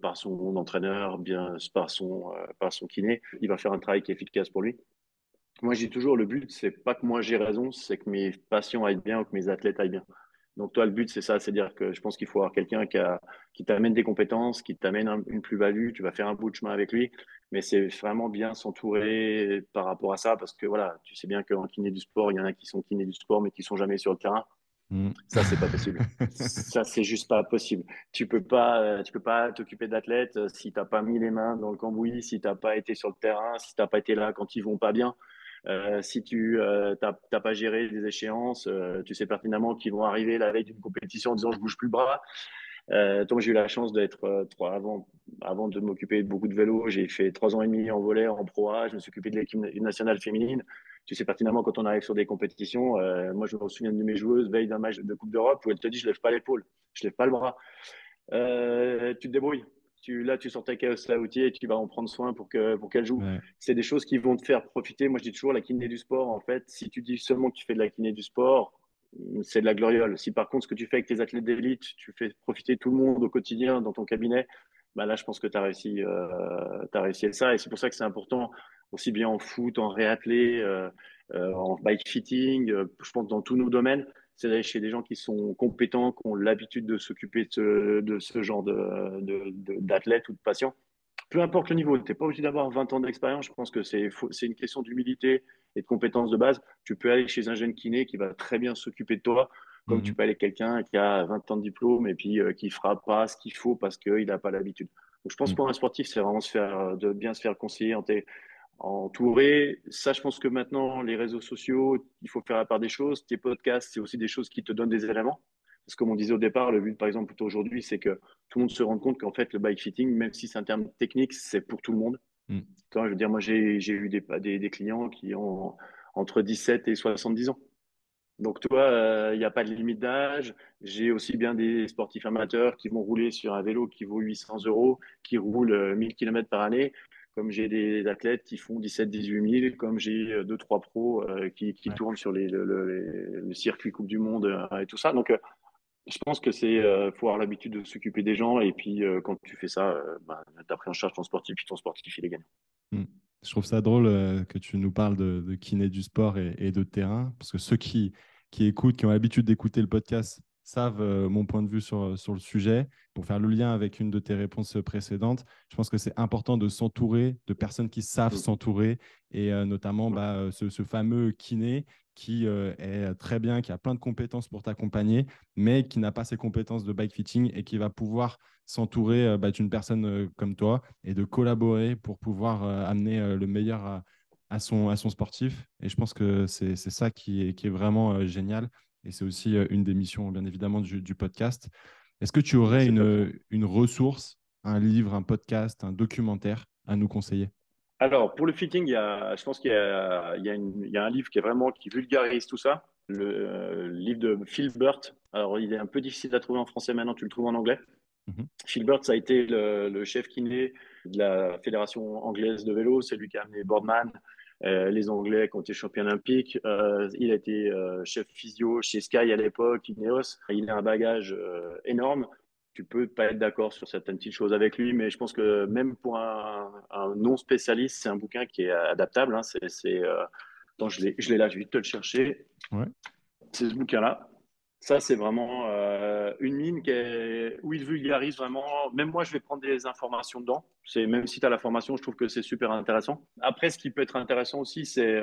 par son entraîneur, bien par son kiné, il va faire un travail qui est efficace pour lui. Moi, je dis toujours, le but, c'est pas que moi j'ai raison, c'est que mes patients aillent bien ou que mes athlètes aillent bien. Donc, toi, le but, c'est ça, c'est-à-dire que je pense qu'il faut avoir quelqu'un qui t'amène des compétences, qui t'amène une plus-value, tu vas faire un bout de chemin avec lui, mais c'est vraiment bien s'entourer par rapport à ça, parce que voilà, tu sais bien qu'en kiné du sport, il y en a qui sont kinés du sport, mais qui sont jamais sur le terrain. Mm. Ça, c'est pas possible. Ça, c'est juste pas possible. Tu peux pas t'occuper d'athlètes si t'as pas mis les mains dans le cambouis, si t'as pas été sur le terrain, si t'as pas été là quand ils vont pas bien. Si tu t'as pas géré des échéances, tu sais pertinemment qu'ils vont arriver la veille d'une compétition en disant je bouge plus le bras. Donc j'ai eu la chance d'être avant de m'occuper de beaucoup de vélo, j'ai fait 3 ans et demi en volley en Pro A, je me suis occupé de l'équipe nationale féminine. Tu sais pertinemment quand on arrive sur des compétitions, moi je me souviens de mes joueuses veille d'un match de Coupe d'Europe où elle te dit je lève pas l'épaule, je lève pas le bras. Tu te débrouilles. Là, tu sors ta caisse à outils et tu vas en prendre soin pour qu'elle joue. Ouais. C'est des choses qui vont te faire profiter. Moi, je dis toujours la kiné du sport. En fait, si tu dis seulement que tu fais de la kiné du sport, c'est de la gloriole. Si par contre, ce que tu fais avec tes athlètes d'élite, tu fais profiter tout le monde au quotidien dans ton cabinet, bah là, je pense que t'as réussi ça. Et c'est pour ça que c'est important, aussi bien en foot, en réathlé, en bike fitting, je pense dans tous nos domaines, c'est d'aller chez des gens qui sont compétents, qui ont l'habitude de s'occuper de ce genre d'athlètes ou de patients. Peu importe le niveau, tu n'es pas obligé d'avoir 20 ans d'expérience. Je pense que c'est une question d'humilité et de compétences de base. Tu peux aller chez un jeune kiné qui va très bien s'occuper de toi, comme tu Mhm. peux aller quelqu'un qui a 20 ans de diplôme et puis qui fera pas ce qu'il faut parce qu'il n'a pas l'habitude. Donc, je pense que Mm. pour un sportif, c'est vraiment de bien se faire conseiller entouré. Ça, je pense que maintenant, les réseaux sociaux, il faut faire la part des choses. Tes podcasts, c'est aussi des choses qui te donnent des éléments. Parce que comme on disait au départ, le but, par exemple, aujourd'hui, c'est que tout le monde se rende compte qu'en fait, le bike fitting, même si c'est un terme technique, c'est pour tout le monde. Mm. Toi, je veux dire, moi, j'ai eu des clients qui ont entre 17 et 70 ans. Donc, toi, il n'y a pas de limite d'âge. J'ai aussi bien des sportifs amateurs qui vont rouler sur un vélo qui vaut 800 euros, qui roulent 1000 km par année, comme j'ai des athlètes qui font 17-18 000, comme j'ai deux, trois pros qui Ouais. tournent sur le circuit Coupe du Monde et tout ça. Donc, je pense que faut avoir l'habitude de s'occuper des gens. Et puis, quand tu fais ça, bah, tu as pris en charge ton sportif, puis ton sportif, il est gagnant. Mm. Je trouve ça drôle que tu nous parles de kiné du sport et de terrain, parce que ceux qui écoutent, qui ont l'habitude d'écouter le podcast, savent mon point de vue sur le sujet. Pour faire le lien avec une de tes réponses précédentes, je pense que c'est important de s'entourer de personnes qui savent Mm. s'entourer, et notamment Ouais. ce fameux kiné qui est très bien, qui a plein de compétences pour t'accompagner, mais qui n'a pas ces compétences de bike fitting et qui va pouvoir s'entourer d'une personne comme toi et de collaborer pour pouvoir amener le meilleur à son sportif. Et je pense que c'est ça qui est vraiment génial. Et c'est aussi une des missions, bien évidemment, du podcast. Est-ce que tu aurais C'est top. une ressource, un livre, un podcast, un documentaire à nous conseiller? Alors, pour le fitting, je pense il y a un livre qui est vraiment, qui vulgarise tout ça. Livre de Phil Burt. Alors, il est un peu difficile à trouver en français maintenant, tu le trouves en anglais. Mhm. Phil Burt, ça a été le chef kiné de la Fédération anglaise de vélo. C'est lui qui a amené Boardman, les Anglais qui ont été champions olympiques. Il a été chef physio chez Sky à l'époque, Ineos. Il a un bagage énorme. Tu peux pas être d'accord sur certaines petites choses avec lui, mais je pense que même pour un non spécialiste, c'est un bouquin qui est adaptable. Hein. Attends, je l'ai là, je vais vite te le chercher. Ouais. C'est ce bouquin-là. Ça, c'est vraiment une mine où il vulgarise vraiment. Même moi, je vais prendre des informations dedans. Même si tu as la formation, je trouve que c'est super intéressant. Après, ce qui peut être intéressant aussi, c'est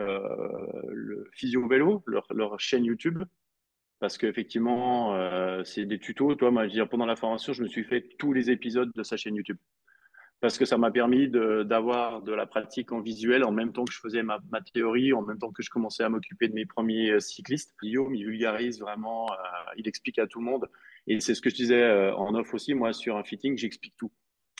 le Physio Vélo, leur chaîne YouTube. Parce qu'effectivement, c'est des tutos. Toi, moi, je veux dire, pendant la formation, je me suis fait tous les épisodes de sa chaîne YouTube parce que ça m'a permis d'avoir de la pratique en visuel en même temps que je faisais ma théorie, en même temps que je commençais à m'occuper de mes premiers cyclistes. Guillaume, il vulgarise vraiment, il explique à tout le monde. Et c'est ce que je disais en off aussi, moi, sur un fitting, j'explique tout.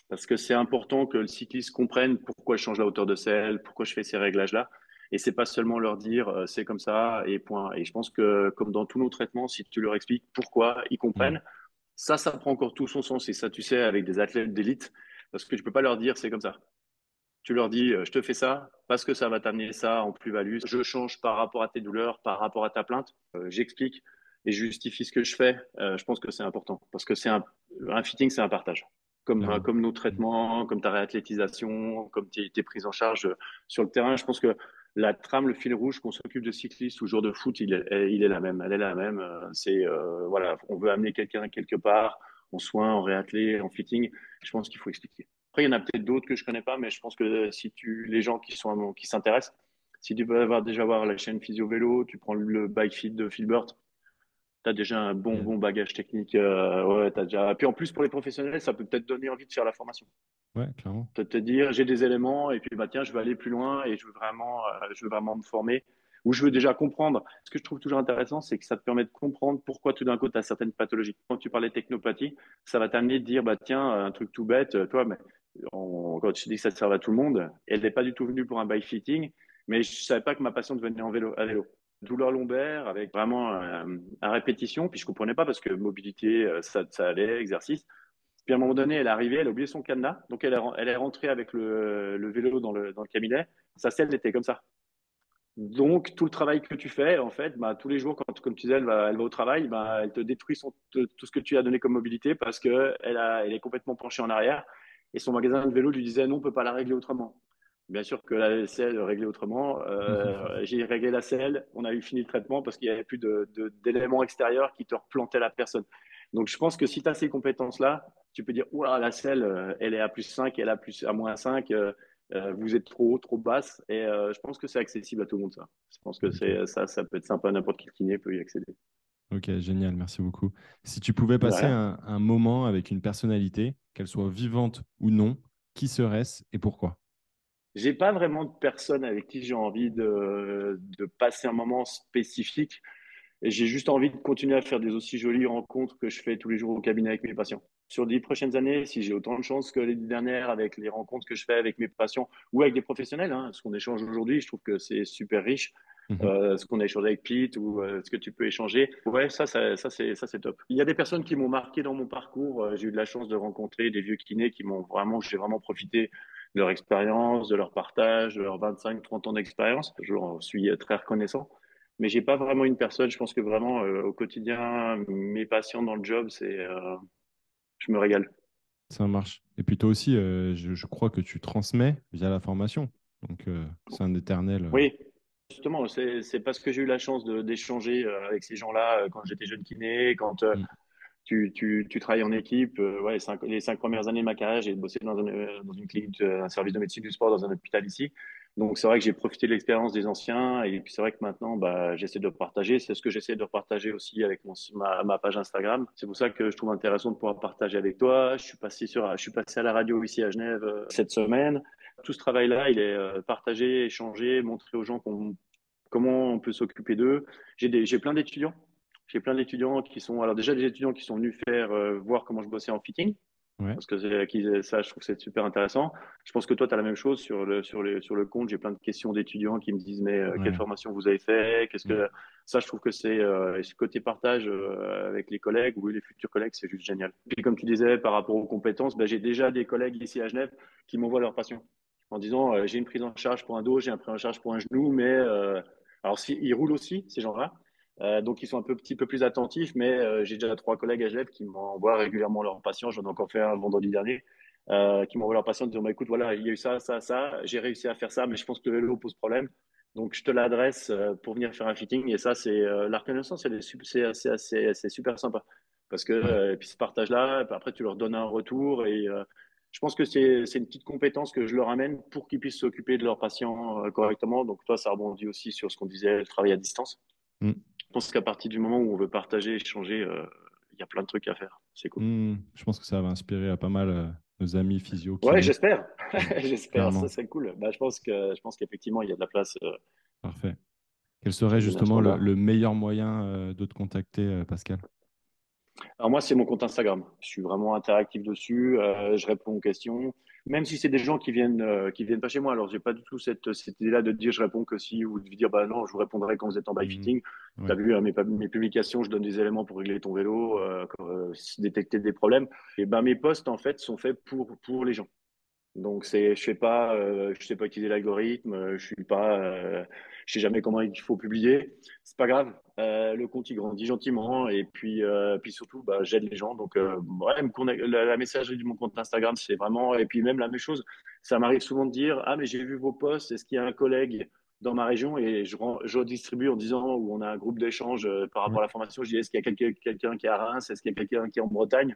Parce que c'est important que le cycliste comprenne pourquoi je change la hauteur de selle, pourquoi je fais ces réglages-là. Et c'est pas seulement leur dire c'est comme ça et point. Et je pense que comme dans tous nos traitements, si tu leur expliques pourquoi ils Mm. comprennent, ça prend encore tout son sens. Et ça, tu sais, avec des athlètes d'élite, parce que tu peux pas leur dire c'est comme ça. Tu leur dis, je te fais ça parce que ça va t'amener ça en plus-value. Je change par rapport à tes douleurs, par rapport à ta plainte. J'explique et je justifie ce que je fais. Je pense que c'est important parce que un fitting, c'est un partage. Clairement. Comme nos Mm. traitements, comme ta réathlétisation, comme tes prises en charge sur le terrain. Je pense que la trame, le fil rouge qu'on s'occupe de cyclistes ou joueurs de foot, il est la même. Elle est la même. Voilà, on veut amener quelqu'un quelque part en soins, en réathlé, en fitting. Je pense qu'il faut expliquer. Après, il y en a peut-être d'autres que je connais pas, mais je pense que si les gens qui s'intéressent, si tu veux déjà voir la chaîne Physio Vélo, tu prends le bike fit de Philbert, tu as déjà un Mm. bon bagage technique. Ouais, t'as déjà. Puis en plus, pour les professionnels, ça peut peut-être donner envie de faire la formation. Ouais, clairement. Peut-être te dire, j'ai des éléments, et puis bah tiens, je veux aller plus loin et je veux vraiment me former. Ou je veux déjà comprendre. Ce que je trouve toujours intéressant, c'est que ça te permet de comprendre pourquoi tout d'un coup tu as certaines pathologies. Quand tu parlais de technopathie, ça va t'amener de dire, bah tiens, un truc tout bête, toi, mais quand tu dis que ça te sert à tout le monde, elle n'est pas du tout venue pour un bike fitting, mais je savais pas que ma patiente venait à vélo. Douleur lombaire avec vraiment à répétition, puis je comprenais pas parce que mobilité, ça allait, exercice. Puis à un moment donné, elle est arrivée, elle a oublié son cadenas, donc elle est rentrée avec le vélo dans le cabinet. Sa selle était comme ça. Donc, tout le travail que tu fais, en fait, bah, tous les jours, comme tu disais, elle va au travail, bah, elle te détruit tout ce que tu as donné comme mobilité parce que elle est complètement penchée en arrière. Et son magasin de vélo lui disait non, on peut pas la régler autrement. Bien sûr que la selle réglée autrement. J'ai réglé la selle, on a eu fini le traitement parce qu'il y avait plus d'éléments extérieurs qui te replantaient la personne. Donc, je pense que si tu as ces compétences-là, tu peux dire, ouah, la selle, elle est à plus 5, elle est à moins 5. Vous êtes trop haut, trop basse. Et je pense que c'est accessible à tout le monde, ça. Je pense que Ok. ça peut être sympa, n'importe quel kiné peut y accéder. Ok, génial, merci beaucoup. Si tu pouvais De passer rien. un moment avec une personnalité, qu'elle soit vivante ou non, qui serait-ce et pourquoi? J'ai pas vraiment de personne avec qui j'ai envie de passer un moment spécifique. Et j'ai juste envie de continuer à faire des aussi jolies rencontres que je fais tous les jours au cabinet avec mes patients. Sur les 10 prochaines années, si j'ai autant de chance que les 10 dernières avec les rencontres que je fais avec mes patients ou avec des professionnels, hein, ce qu'on échange aujourd'hui, je trouve que c'est super riche. Mhm. Ce qu'on a échangé avec Pete ou ce que tu peux échanger. Ouais, ça c'est top. Il y a des personnes qui m'ont marqué dans mon parcours. J'ai eu de la chance de rencontrer des vieux kinés j'ai vraiment profité de leur expérience, de leur partage, de leurs 25, 30 ans d'expérience. Je leur suis très reconnaissant. Mais j'ai pas vraiment une personne. Je pense que vraiment au quotidien, mes patients dans le job, je me régale. Ça marche. Et puis toi aussi, je crois que tu transmets via la formation. Donc, c'est un éternel. Oui, justement, c'est parce que j'ai eu la chance d'échanger avec ces gens-là quand j'étais jeune kiné, quand Mm. tu travailles en équipe. Ouais, les 5 premières années de ma carrière, j'ai bossé dans une clinique, un service de médecine du sport dans un hôpital ici. Donc c'est vrai que j'ai profité de l'expérience des anciens et puis c'est vrai que maintenant, bah, j'essaie de le partager. C'est ce que j'essaie de partager aussi avec ma page Instagram. C'est pour ça que je trouve intéressant de pouvoir partager avec toi. Je suis passé à la radio ici à Genève cette semaine. Tout ce travail-là, il est partagé, échangé, montré aux gens comment on peut s'occuper d'eux. J'ai plein d'étudiants. J'ai plein d'étudiants qui sont, alors déjà des étudiants qui sont venus voir comment je bossais en fitting, Ouais. parce que ça, je trouve que c'est super intéressant. Je pense que toi, tu as la même chose sur le compte. J'ai plein de questions d'étudiants qui me disent, mais quelle Ouais. formation vous avez fait? Mm. Ça, je trouve que et ce côté partage avec les collègues ou les futurs collègues, c'est juste génial. Puis, comme tu disais, par rapport aux compétences, ben, j'ai déjà des collègues ici à Genève qui m'envoient leur passion en disant, j'ai une prise en charge pour un dos, j'ai une prise en charge pour un genou, mais alors si, ils roulent aussi, ces gens-là. Donc, ils sont petit peu plus attentifs, mais j'ai déjà 3 collègues à Genève qui m'envoient régulièrement leurs patients. J'en ai encore fait un vendredi dernier, qui m'envoient leurs patients en disant, bah, écoute, voilà, il y a eu ça, ça, ça, j'ai réussi à faire ça, mais je pense que le vélo pose problème. Donc, je te l'adresse pour venir faire un fitting. Et ça, c'est la reconnaissance, c'est super sympa. Parce que, Ouais. et puis ce partage-là, puis après, tu leur donnes un retour. Et je pense que c'est une petite compétence que je leur amène pour qu'ils puissent s'occuper de leurs patients correctement. Donc, toi, ça rebondit aussi sur ce qu'on disait, le travail à distance. Mm. Je pense qu'à partir du moment où on veut partager, échanger, il y a plein de trucs à faire. C'est cool. Je pense que ça va inspirer à pas mal nos amis physio, Ouais, kinés. j'espère. Mm. J'espère, ça Clairement. serait cool. Bah, je pense qu'effectivement, il y a de la place. Parfait. Quel Je serait vais me donner à ce justement point-là. le meilleur moyen de te contacter, Pascal? Alors moi, c'est mon compte Instagram. Je suis vraiment interactif dessus. Je réponds aux questions, même si c'est des gens qui viennent pas chez moi. Alors j'ai pas du tout cette idée-là de dire je réponds que si ou de dire bah non, je vous répondrai quand vous êtes en bike Mm. fitting. Tu as Ouais. vu mes publications, je donne des éléments pour régler ton vélo, détecter des problèmes. Et ben mes posts en fait sont faits pour les gens. Donc je sais pas utiliser l'algorithme, je sais jamais comment il faut publier. C'est pas grave. Le compte il grandit gentiment et puis surtout bah, j'aide les gens. Donc ouais, la messagerie de mon compte Instagram c'est vraiment et puis même la même chose. Ça m'arrive souvent de dire ah mais j'ai vu vos posts. Est-ce qu'il y a un collègue dans ma région et je redistribue en disant où on a un groupe d'échange par Ouais. rapport à la formation. Je dis est-ce qu'il y a quelqu'un qui est à Reims, est-ce qu'il y a quelqu'un qui est en Bretagne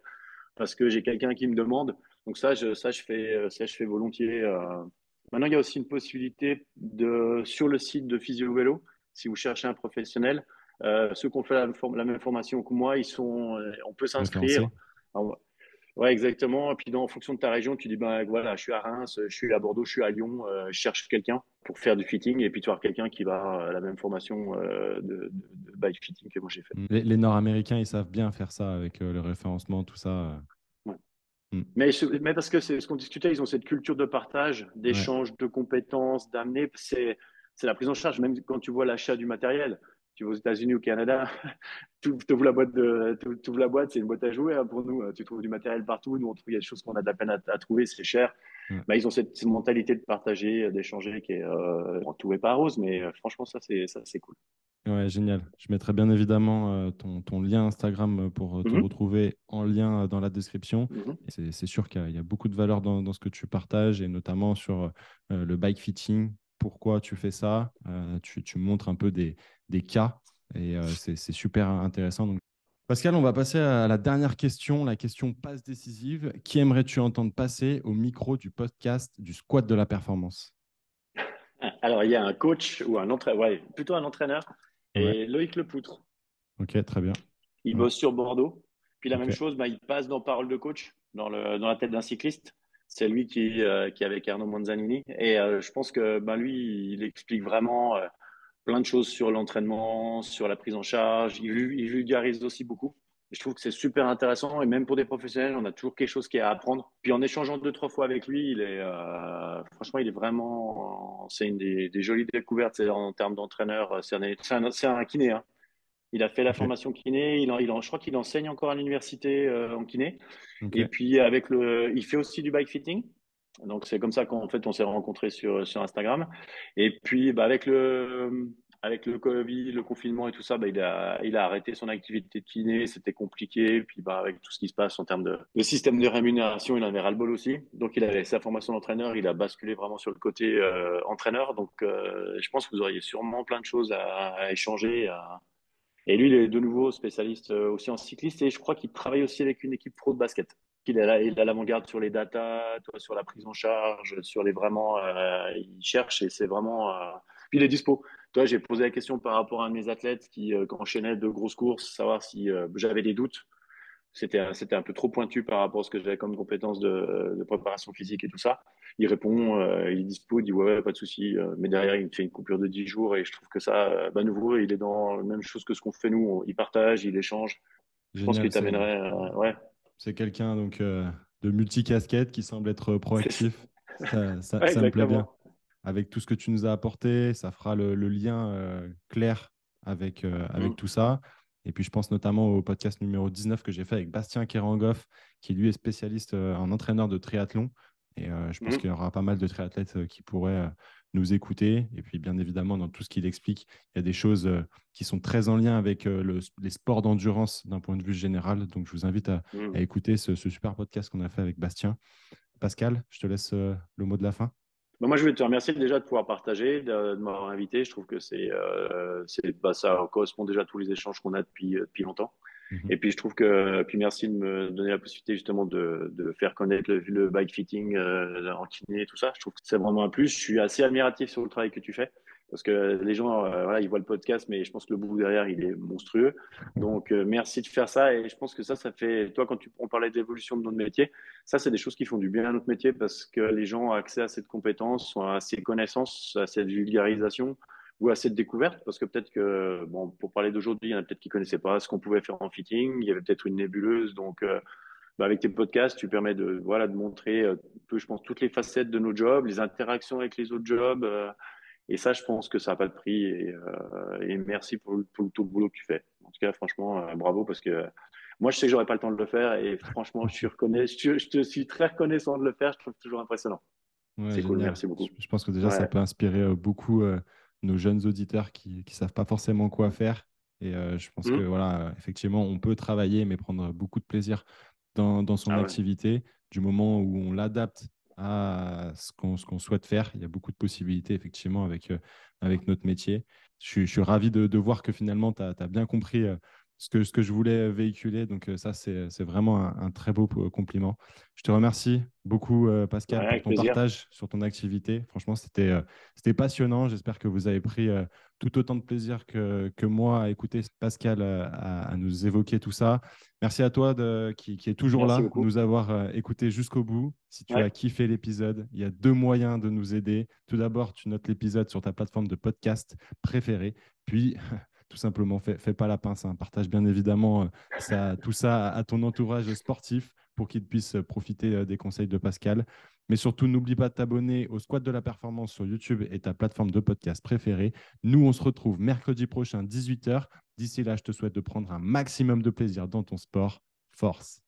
parce que j'ai quelqu'un qui me demande. Donc ça, je fais volontiers. Maintenant, il y a aussi une possibilité sur le site de Physio Vélo, si vous cherchez un professionnel, ceux qui ont fait la même formation que moi, on peut s'inscrire. Référencé? Alors, ouais, exactement. Et puis, en fonction de ta région, tu dis, ben voilà, je suis à Reims, je suis à Bordeaux, je suis à Lyon, je cherche quelqu'un pour faire du fitting. Et puis, tu as quelqu'un qui va avoir la même formation de bike fitting que moi j'ai fait. Les Nord-Américains, ils savent bien faire ça avec le référencement, tout ça. Ouais. Mm. Mais parce que c'est ce qu'on discutait, ils ont cette culture de partage, Ouais. d'échange de compétences, d'amener. C'est la prise en charge, même quand tu vois l'achat du matériel. Tu vas aux États-Unis ou au Canada, tu ouvres la boîte, c'est une boîte à jouer hein, pour nous. Tu trouves du matériel partout. Nous, on trouve il y a des choses qu'on a de la peine à trouver, c'est cher. Ouais. Bah, ils ont cette mentalité de partager, d'échanger, qui est bon, tout est pas rose, mais franchement, ça c'est cool. Ouais, génial. Je mettrai bien évidemment ton lien Instagram pour te Mhm, retrouver en lien dans la description. mhm. Et c'est sûr qu'il y a beaucoup de valeur dans ce que tu partages et notamment sur le bike fitting. Pourquoi tu fais ça? Tu montres un peu des cas et c'est super intéressant. Donc, Pascal, on va passer à la dernière question, la question passe décisive. Qui aimerais-tu entendre passer au micro du podcast du squat de la performance? Alors, il y a un coach ou un entraîneur, ouais, plutôt un entraîneur, Ouais, et Loïc Lepoutre. ok, très bien. Il Ouais, bosse sur Bordeaux. Puis la ok, même chose, bah, il passe dans Parole de coach, dans la tête d'un cycliste. C'est lui qui est avec Arnaud Manzanini. Et je pense que bah, lui, il explique vraiment plein de choses sur l'entraînement, sur la prise en charge. Il vulgarise aussi beaucoup. Et je trouve que c'est super intéressant. Et même pour des professionnels, on a toujours quelque chose qui est à apprendre. Puis en échangeant deux, trois fois avec lui, franchement, il est vraiment, c'est une des jolies découvertes en termes d'entraîneur. C'est un kiné, hein. Il a fait la ok, formation kiné. Je crois qu'il enseigne encore à l'université en kiné. ok. Et puis il fait aussi du bike fitting. Donc c'est comme ça qu'en fait on s'est rencontrés sur Instagram. Et puis bah, avec le Covid, le confinement et tout ça, bah, il a arrêté son activité de kiné. C'était compliqué. Puis bah, avec tout ce qui se passe en termes de système de rémunération, il en avait ras-le-bol aussi. Donc il avait sa formation d'entraîneur. Il a basculé vraiment sur le côté entraîneur. Donc je pense que vous auriez sûrement plein de choses à échanger, et lui, il est de nouveau spécialiste aussi en cycliste et je crois qu'il travaille aussi avec une équipe pro de basket. Il est à l'avant-garde sur les datas, toi, sur la prise en charge, sur les vraiment, il cherche et c'est vraiment. Puis il est dispo. Toi, j'ai posé la question par rapport à un de mes athlètes qui enchaînait de grosses courses, savoir si j'avais des doutes. C'était un peu trop pointu par rapport à ce que j'avais comme compétences de préparation physique et tout ça. Il répond, il est dispo, il dit ouais, pas de souci. Mais derrière, il me fait une coupure de 10 jours et je trouve que ça, bah, nouveau, il est dans la même chose que ce qu'on fait nous. Il partage, il échange. Je pense qu'il Génial. t'amènerait, ouais, C'est quelqu'un donc de multicasquette qui semble être c'est ça. proactif. Ouais, Ça me plaît bien. exactement. Avec tout ce que tu nous as apporté, ça fera le lien clair avec Mm, tout ça. Et puis, je pense notamment au podcast numéro 19 que j'ai fait avec Bastien Kerangoff, qui lui est spécialiste en entraîneur de triathlon. Et je pense mm, qu'il y aura pas mal de triathlètes qui pourraient nous écouter. Et puis, bien évidemment, dans tout ce qu'il explique, il y a des choses qui sont très en lien avec les sports d'endurance d'un point de vue général. Donc, je vous invite mm. à écouter ce super podcast qu'on a fait avec Bastien. Pascal, je te laisse le mot de la fin. Bah, moi, je voulais te remercier déjà de pouvoir partager, de m'avoir invité. Je trouve que ça correspond déjà à tous les échanges qu'on a depuis longtemps. Mhm. Et puis, je trouve que, puis merci de me donner la possibilité justement de faire connaître le bike fitting en kiné et tout ça. Je trouve que c'est vraiment un plus. Je suis assez admiratif sur le travail que tu fais parce que les gens, voilà, ils voient le podcast, mais je pense que le bout derrière, il est monstrueux. Donc, merci de faire ça. Et je pense que ça fait, toi, on parlait d'évolution de notre métier, ça, c'est des choses qui font du bien à notre métier parce que les gens ont accès à cette compétence, à ces connaissances, à cette vulgarisation ou à cette découverte, parce que peut-être que, bon, pour parler d'aujourd'hui, il y en a peut-être qui connaissaient pas ce qu'on pouvait faire en fitting, il y avait peut-être une nébuleuse, donc avec tes podcasts, tu permets voilà, de montrer un peu, je pense, toutes les facettes de nos jobs, les interactions avec les autres jobs, et ça, je pense que ça n'a pas de prix, et merci pour tout le boulot que tu fais. En tout cas, franchement, bravo, parce que moi, je sais que j'aurais pas le temps de le faire, et franchement, je te suis très reconnaissant de le faire, je trouve toujours impressionnant. Ouais, C'est cool, génial. merci beaucoup. Je pense que déjà, ça Ouais. peut inspirer beaucoup nos jeunes auditeurs qui ne savent pas forcément quoi faire. Et je pense que Mhm. voilà, effectivement, on peut travailler, mais prendre beaucoup de plaisir dans son Ah ouais. activité. Du moment où on l'adapte à ce qu'on souhaite faire, il y a beaucoup de possibilités, effectivement, avec notre métier. Je suis ravi de voir que finalement, tu as bien compris ce que je voulais véhiculer. Donc, ça, c'est vraiment un très beau compliment. Je te remercie beaucoup, Ouais, Pascal, pour avec ton plaisir. partage sur ton activité. Franchement, c'était passionnant. J'espère que vous avez pris tout autant de plaisir que moi à écouter Pascal à nous évoquer tout ça. Merci à toi qui est toujours Merci là, beaucoup. nous avoir écouté jusqu'au bout. Si tu as Ouais. kiffé l'épisode, il y a deux moyens de nous aider. Tout d'abord, tu notes l'épisode sur ta plateforme de podcast préférée. Puis, tout simplement, fais pas la pince, hein. Partage bien évidemment tout ça à ton entourage sportif pour qu'ils puissent profiter des conseils de Pascal. Mais surtout, n'oublie pas de t'abonner au Squat de la Performance sur YouTube et ta plateforme de podcast préférée. Nous, on se retrouve mercredi prochain, 18h. D'ici là, je te souhaite de prendre un maximum de plaisir dans ton sport. Force!